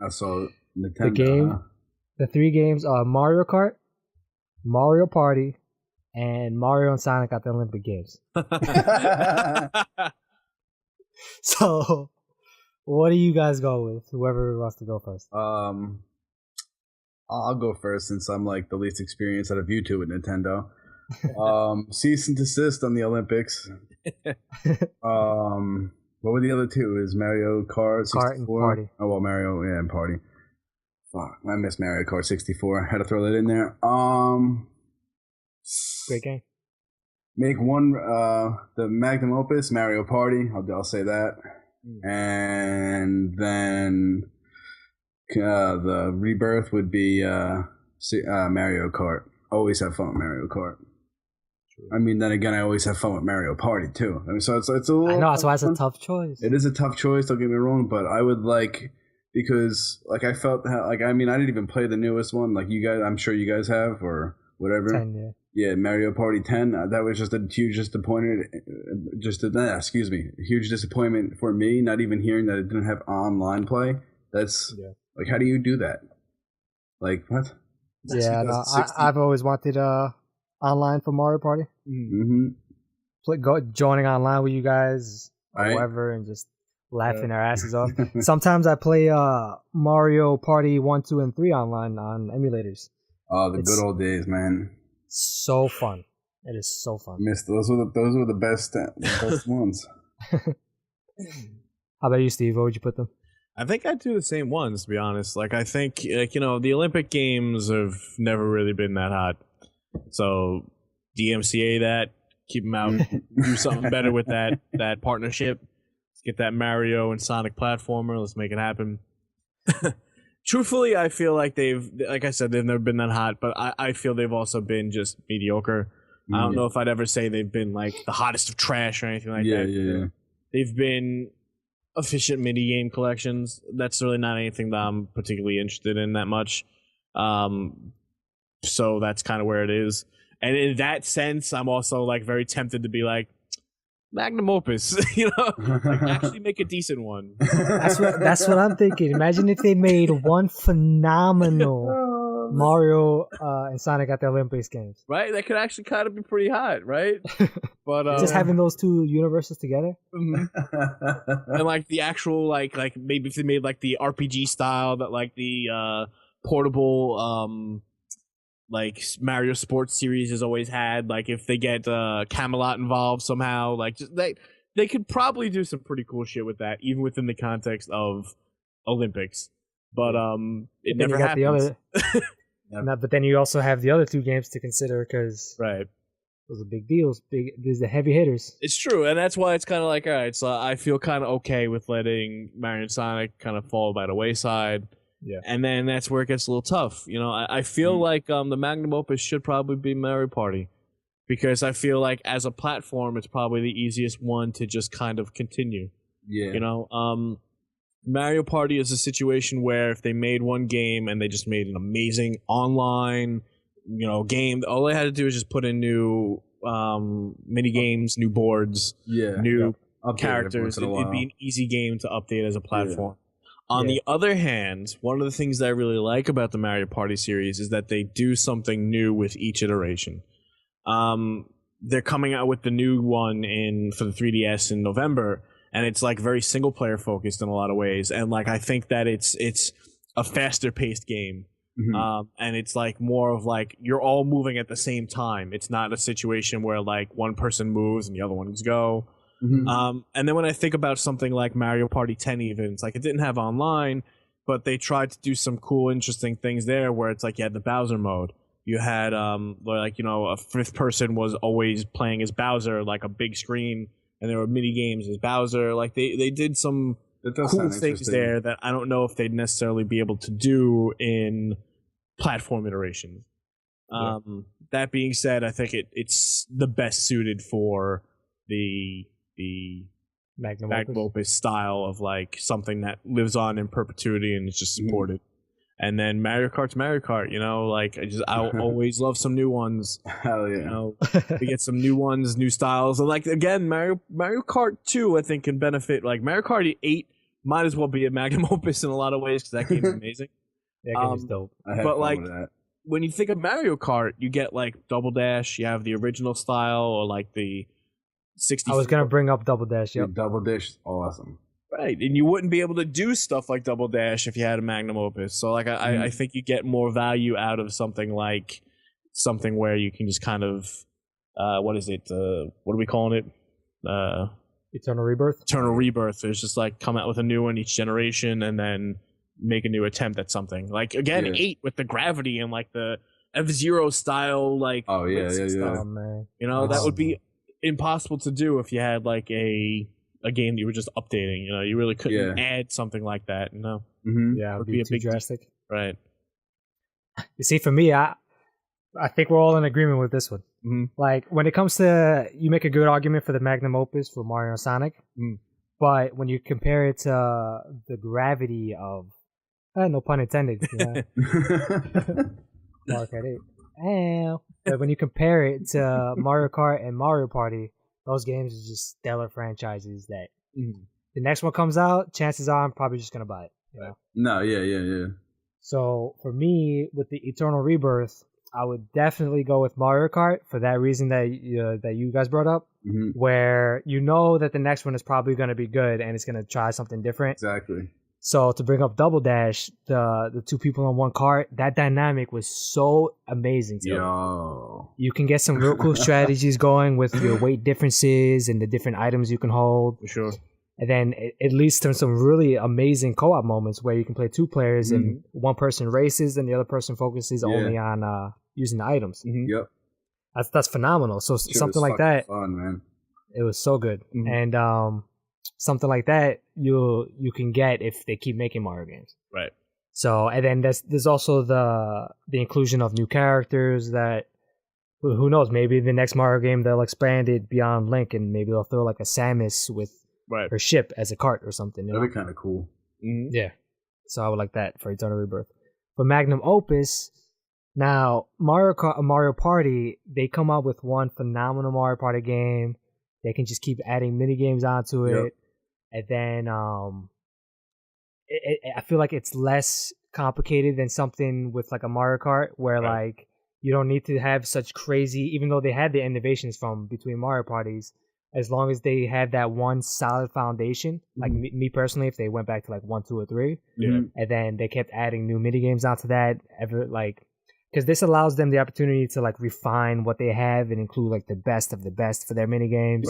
I saw Nintendo. The 3 games are Mario Kart, Mario Party, and Mario and Sonic at the Olympic Games. So, what do you guys go with? Whoever wants to go first. I'll go first since I'm like the least experienced out of you two with Nintendo. Cease and desist on the Olympics. What were the other 2? Is Mario Kart 64? Kart and Party. Oh well, Mario and Party. Fuck, I miss Mario Kart 64. I had to throw that in there. Great game. Make one the magnum opus Mario Party. I'll say that, and then the rebirth would be Mario Kart. Always have fun with Mario Kart. I mean, then again, I always have fun with Mario Party too. I mean, so it's a little. I know that's why it's a tough choice. It is a tough choice. Don't get me wrong, but I would like because like I felt like I mean I didn't even play the newest one like you guys. I'm sure you guys have or whatever. 10, yeah. Yeah, Mario Party 10. That was just a huge disappointment. Huge disappointment for me. Not even hearing that it didn't have online play. That's like, how do you do that? Like what? Yeah, no, I've always wanted online for Mario Party. Joining online with you guys, however, and just laughing our asses off. Sometimes I play Mario Party 1, 2, and 3 online on emulators. Oh, good old days, man. So fun. It is so fun. Missed those were the best ones. How about you, Steve? Where would you put them? I think I'd do the same ones, to be honest. Like, I think, the Olympic Games have never really been that hot. So, DMCA that, keep them out, do something better with that partnership. Let's get that Mario and Sonic platformer. Let's make it happen. Truthfully, I feel like like I said, they've never been that hot, but I feel they've also been just mediocre. I don't know if I'd ever say they've been like the hottest of trash or anything like that. Yeah. They've been efficient mini game collections. That's really not anything that I'm particularly interested in that much. So that's kind of where it is. And in that sense, I'm also like very tempted to be like, magnum opus, like actually make a decent one. That's what I'm thinking. Imagine if they made one phenomenal Mario and Sonic at the Olympics Games. Right? That could actually kind of be pretty hot, right? But just having those 2 universes together. And like the actual like maybe if they made like the RPG style that like the portable like Mario Sports series has always had, like if they get Camelot involved somehow, like just they could probably do some pretty cool shit with that, even within the context of Olympics. But it never happens. But then you also have the other 2 games to consider because those are big deals. These are heavy hitters. It's true, and that's why it's kind of like, all right, so I feel kind of okay with letting Mario and Sonic kind of fall by the wayside. Yeah, and then that's where it gets a little tough. I feel like the magnum opus should probably be Mario Party, because I feel like as a platform, it's probably the easiest one to just kind of continue. Yeah, Mario Party is a situation where if they made one game and they just made an amazing online, game, all they had to do is just put in new mini games, new boards, new characters. It'd be an easy game to update as a platform. On the other hand, one of the things that I really like about the Mario Party series is that they do something new with each iteration. They're coming out with the new one for the 3DS in November, and it's like very single player focused in a lot of ways. And like I think that it's a faster paced game. And it's like more of like you're all moving at the same time. It's not a situation where like one person moves and the other ones go. And then when I think about something like Mario Party 10 even, it's like it didn't have online, but they tried to do some cool, interesting things there where it's like you had the Bowser mode. You had, a fifth person was always playing as Bowser, like a big screen, and there were mini games as Bowser. Like they did some cool things there that I don't know if they'd necessarily be able to do in platform iterations. That being said, I think it's the best suited for the magnum opus style of like something that lives on in perpetuity and is just supported. And then Mario Kart's Mario Kart, like I always love some new ones. Hell yeah. We get some new ones, new styles. And like again, Mario Kart 2 I think can benefit. Like Mario Kart 8 might as well be a magnum opus in a lot of ways because that game is amazing. That game is dope. But like when you think of Mario Kart, you get like Double Dash, you have the original style or like the 60. I was gonna bring up Double Dash. Yep. Double Dash is awesome. Right, and you wouldn't be able to do stuff like Double Dash if you had a magnum opus. So like I think you get more value out of something where you can just kind of what is it? What are we calling it? Eternal Rebirth. Eternal Rebirth. It's just like come out with a new one each generation and then make a new attempt at something. Like again, 8 with the gravity and like the F-Zero style like oh yeah. Oh man. That would be impossible to do if you had like a game that you were just updating. You really couldn't add something like that. Yeah, it would be a big drastic. Right. You see, for me, I think we're all in agreement with this one. Mm-hmm. Like when it comes to, you make a good argument for the magnum opus for Mario and Sonic, but when you compare it to the gravity of, no pun intended, Mario Kart 8. But when you compare it to Mario Kart and Mario Party, those games are just stellar franchises that the next one comes out, chances are I'm probably just going to buy it. No, yeah. So for me, with the Eternal Rebirth, I would definitely go with Mario Kart for that reason that you guys brought up, where that the next one is probably going to be good and it's going to try something different. Exactly. So to bring up Double Dash, the two people on one cart, that dynamic was so amazing. You can get some real cool strategies going with your weight differences and the different items you can hold. For sure. And then it leads to some really amazing co-op moments where you can play 2 players and one person races and the other person focuses only on using the items. Yep. That's phenomenal. So something like that, fun, man. It was so good. And something like that you can get if they keep making Mario games. Right. So and then there's also the inclusion of new characters that who knows, maybe the next Mario game they'll expand it beyond Link and maybe they'll throw like a Samus with her ship as a cart or something. That'd be kind of cool. Yeah. So I would like that for Eternal Rebirth. For Magnum Opus, now Mario Party, they come up with one phenomenal Mario Party game. They can just keep adding mini games onto it, and then I feel like it's less complicated than something with like a Mario Kart, where like you don't need to have such crazy. Even though they had the innovations from between Mario Parties, as long as they have that one solid foundation. Like me personally, if they went back to like 1, 2, or 3, and then they kept adding new mini games onto that, because this allows them the opportunity to like refine what they have and include like the best of the best for their mini games,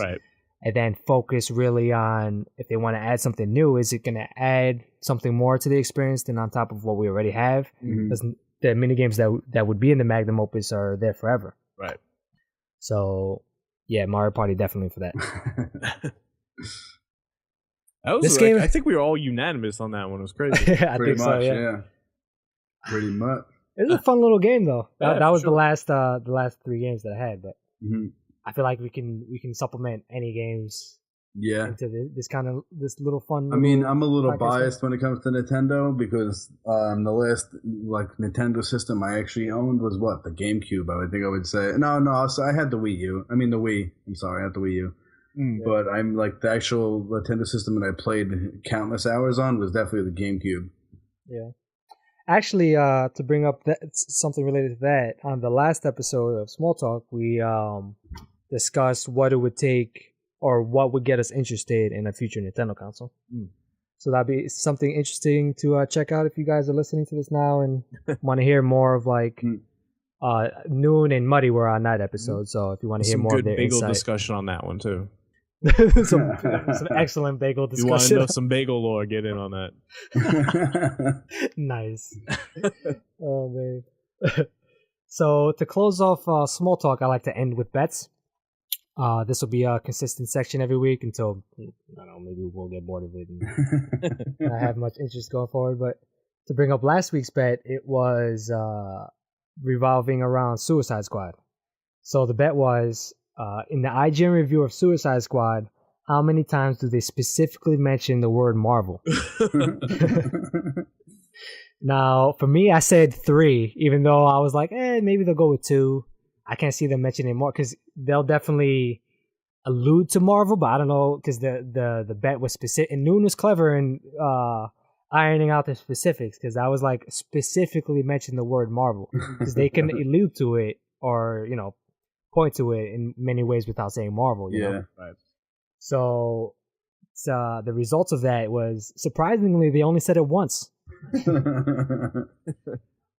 and then focus really on if they want to add something new, is it going to add something more to the experience than on top of what we already have? Because the mini games that would be in the Magnum Opus are there forever. Right. So yeah, Mario Party definitely for that. This game, I think we were all unanimous on that one. It was crazy. I think so. Yeah. Pretty much. It was a fun little game though. That was the last 3 games that I had, but I feel like we can supplement any games into this little fun. I mean, I'm a little biased when it comes to Nintendo because the last like Nintendo system I actually owned was the GameCube. I would say no. So I had the Wii U. I mean the Wii. I'm sorry, I had the Wii U. But I'm like the actual Nintendo system that I played countless hours on was definitely the GameCube. Yeah. Actually, to bring up something related to that, on the last episode of Small Talk, we discussed what it would take or what would get us interested in a future Nintendo console. So that'd be something interesting to check out if you guys are listening to this now and want to hear more of like Noon and Muddy were on that episode. So if you want to hear more of their bagel insight. Discussion on that one too. some excellent bagel discussion. You want to know some bagel lore? Get in on that. Nice. Oh man. So to close off Small Talk, I like to end with bets. This will be a consistent section every week until I don't know, maybe we'll get bored of it and not have much interest going forward. But to bring up last week's bet, it was revolving around Suicide Squad. So the bet was in the IGN review of Suicide Squad, how many times do they specifically mention the word Marvel? Now, for me, I said 3, even though I was like, maybe they'll go with 2. I can't see them mentioning more because they'll definitely allude to Marvel, but I don't know because the bet was specific. And Noon was clever in ironing out the specifics because I was like specifically mention the word Marvel because they can allude to it or point to it in many ways without saying Marvel. You know? Right. So the results of that was surprisingly they only said it once.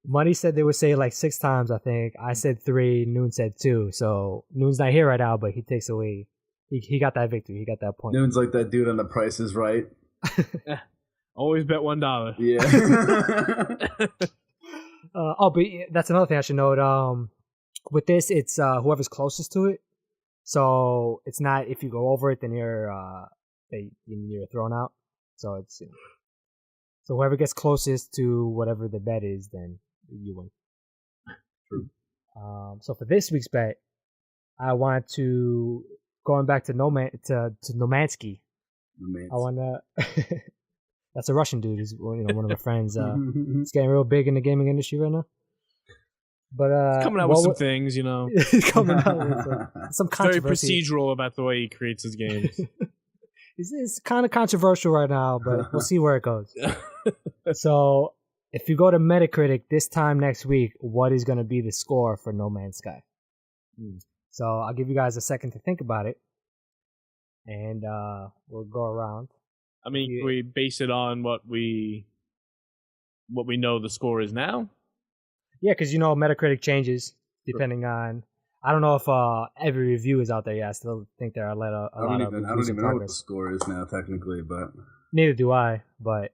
Money said they would say it like 6 times, I think. I said 3, Noon said 2. So Noon's not here right now, but he takes away. He got that victory. He got that point. Noon's like that dude on The Price is Right. Always bet $1. Yeah. But that's another thing I should note. With this, it's whoever's closest to it. So it's not if you go over it, then you're thrown out. So it's so whoever gets closest to whatever the bet is, then you win. True. So for this week's bet, I want to going back to Nomansky. I want to. That's a Russian dude. He's one of my friends. He's getting real big in the gaming industry right now. But he's coming out with some things, He's coming out with some controversy. Very procedural about the way he creates his games. It's kind of controversial right now, but we'll see where it goes. So, if you go to Metacritic this time next week, what is going to be the score for No Man's Sky? So, I'll give you guys a second to think about it, and we'll go around. I mean, can we base it on what we know the score is now? Yeah, because Metacritic changes depending on. I don't know if every review is out there yet. I still think there are a lot of I don't even know what the score is now technically, but neither do I. But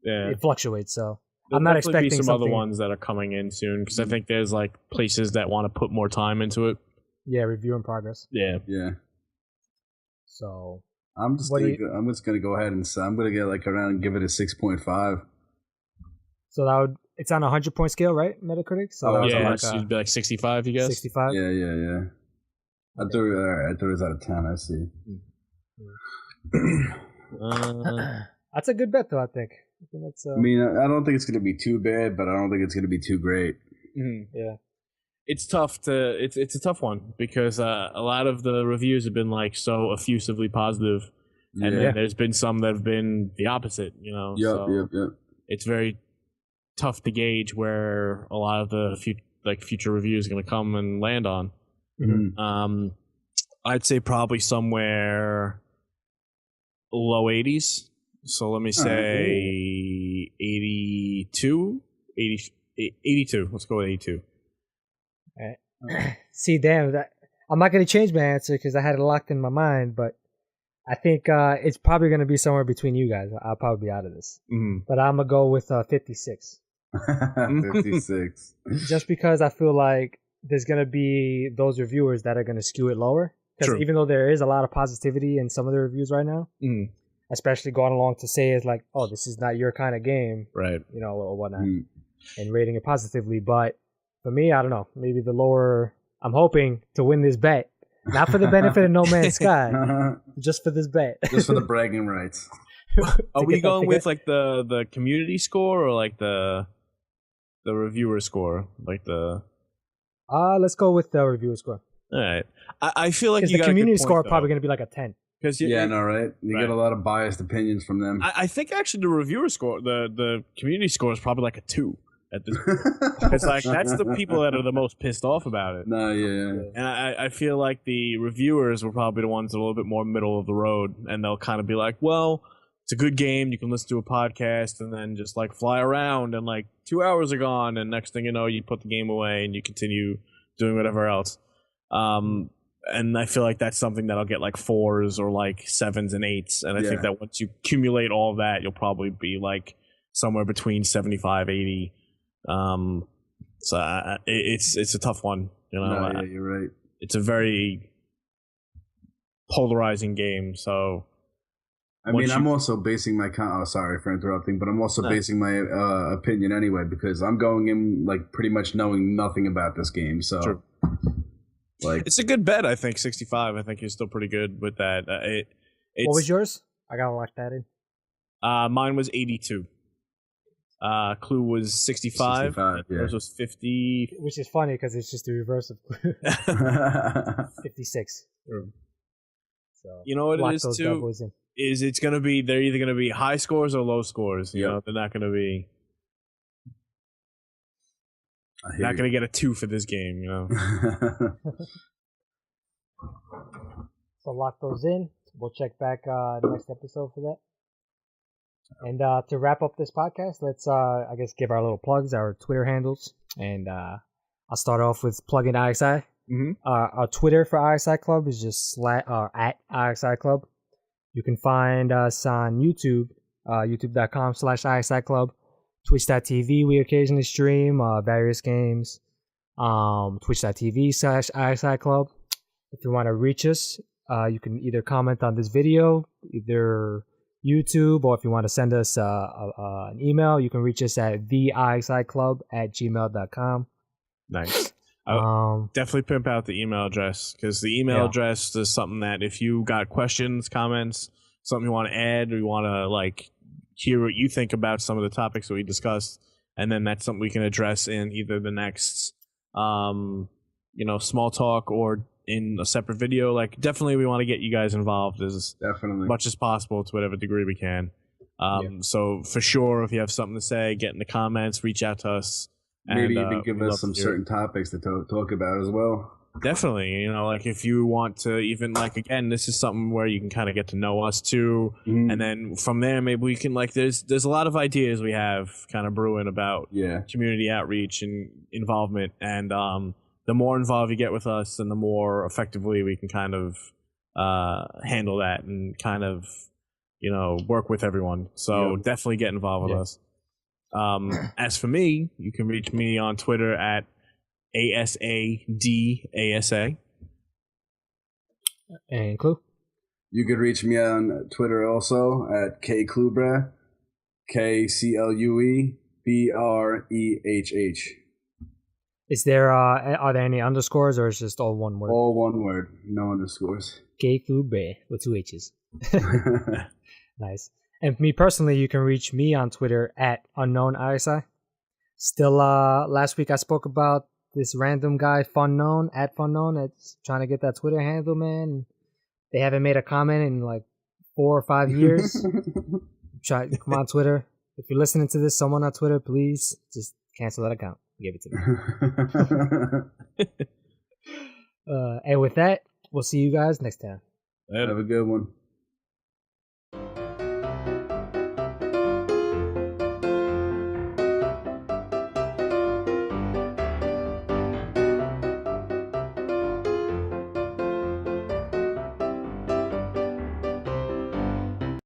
it fluctuates, so There'll I'm not expecting be some other ones that are coming in soon because I think there's like places that want to put more time into it. Yeah, review in progress. Yeah. So I'm just gonna go ahead and say I'm gonna get around and give it a 6.5. So it's on a 100-point scale, right? Metacritic. So you'd be like 65, you guess. 65. Yeah. I thought it was out of 10. I see. That's a good bet, though. I think that's. I mean, I don't think it's gonna be too bad, but I don't think it's gonna be too great. Mm-hmm. Yeah. It's tough it's a tough one because a lot of the reviews have been so effusively positive, and then there's been some that have been the opposite. Yep. It's very tough to gauge where a lot of the future reviews are going to come and land on. Mm-hmm. I'd say probably somewhere low 80s. So let me say 82. Let's go with 82. See, damn, I'm not going to change my answer because I had it locked in my mind, but I think it's probably going to be somewhere between you guys. I'll probably be out of this. Mm-hmm. But I'm going to go with 56. 56. Just because I feel like there's going to be those reviewers that are going to skew it lower. Because even though there is a lot of positivity in some of the reviews right now, especially going along to say it's like, oh, this is not your kind of game, right? Or whatnot, and rating it positively. But for me, I don't know. Maybe the lower. I'm hoping to win this bet, not for the benefit of No Man's Sky, just for this bet, just for the bragging rights. Are we going with the community score or the reviewer score? Let's go with the reviewer score. All right. I feel like the community score probably going to be like a 10. Right? You get a lot of biased opinions from them. I think actually the reviewer score, the community score is probably like a 2 at this point. It's that's the people that are the most pissed off about it. No, yeah. And I feel like the reviewers were probably the ones that are a little bit more middle of the road, and they'll kind of be like, well, it's a good game. You can listen to a podcast and then just fly around and 2 hours are gone, and next thing you know, you put the game away and you continue doing whatever else. And I feel like that's something that'll get 4s or 7s and 8s. And I think that once you accumulate all of that, you'll probably be somewhere between 75, 80. So it's a tough one. No, you're right. It's a very polarizing game. So I mean, I'm also basing my sorry for interrupting, but I'm also basing my opinion anyway because I'm going in pretty much knowing nothing about this game. So. True. It's a good bet, I think. 65. I think you're still pretty good with that. What was yours? I gotta lock that in. Mine was 82. Clue was 65. 65, yeah. Yours was 50. Which is funny because it's just the reverse of Clue. 56. So you know what it is too? Is it's gonna be they're either gonna be high scores or low scores. You know, they're not gonna be. Not gonna get a 2 for this game. You know. So lock those in. We'll check back next episode for that. And to wrap up this podcast, let's I guess give our little plugs, our Twitter handles, and I'll start off with plugging iXi. Mm-hmm. Our Twitter for iXi Club is just at iXi Club. You can find us on YouTube, youtube.com/iXi Club, twitch.tv. We occasionally stream various games. Twitch.tv/iXi Club. If you want to reach us, you can either comment on this video, either YouTube, or if you want to send us an email, you can reach us at theixiclub@gmail.com. Nice. Definitely pimp out the email address, because the email address is something that if you got questions, comments, something you want to add, or you want to like hear what you think about some of the topics that we discussed, and then that's something we can address in either the next small talk or in a separate video. Like, definitely we want to get you guys involved as much as possible to whatever degree we can. So for sure, if you have something to say, get in the comments, reach out to us. Maybe even give us some certain topics to talk about as well. Definitely. Like if you want to even again, this is something where you can kind of get to know us too. Mm-hmm. And then from there, maybe we can there's a lot of ideas we have kind of brewing about community outreach and involvement. And the more involved you get with us, and the more effectively we can kind of handle that and kind of, work with everyone. So definitely get involved with us. As for me, you can reach me on Twitter at ASADASA. And Clue? You could reach me on Twitter also at KCluebreh, KCLUEBREHH. Is there are there any underscores, or is it just all one word? All one word, no underscores. KCluebreh with 2 H's. Nice. And me personally, you can reach me on Twitter at unknownixi. Still, last week I spoke about this random guy, FUNKNOWN, at FUNKNOWN, that's trying to get that Twitter handle, man. They haven't made a comment in 4 or 5 years. Come on, Twitter. If you're listening to this, someone on Twitter, please just cancel that account. Give it to me. And with that, we'll see you guys next time. Have a good one.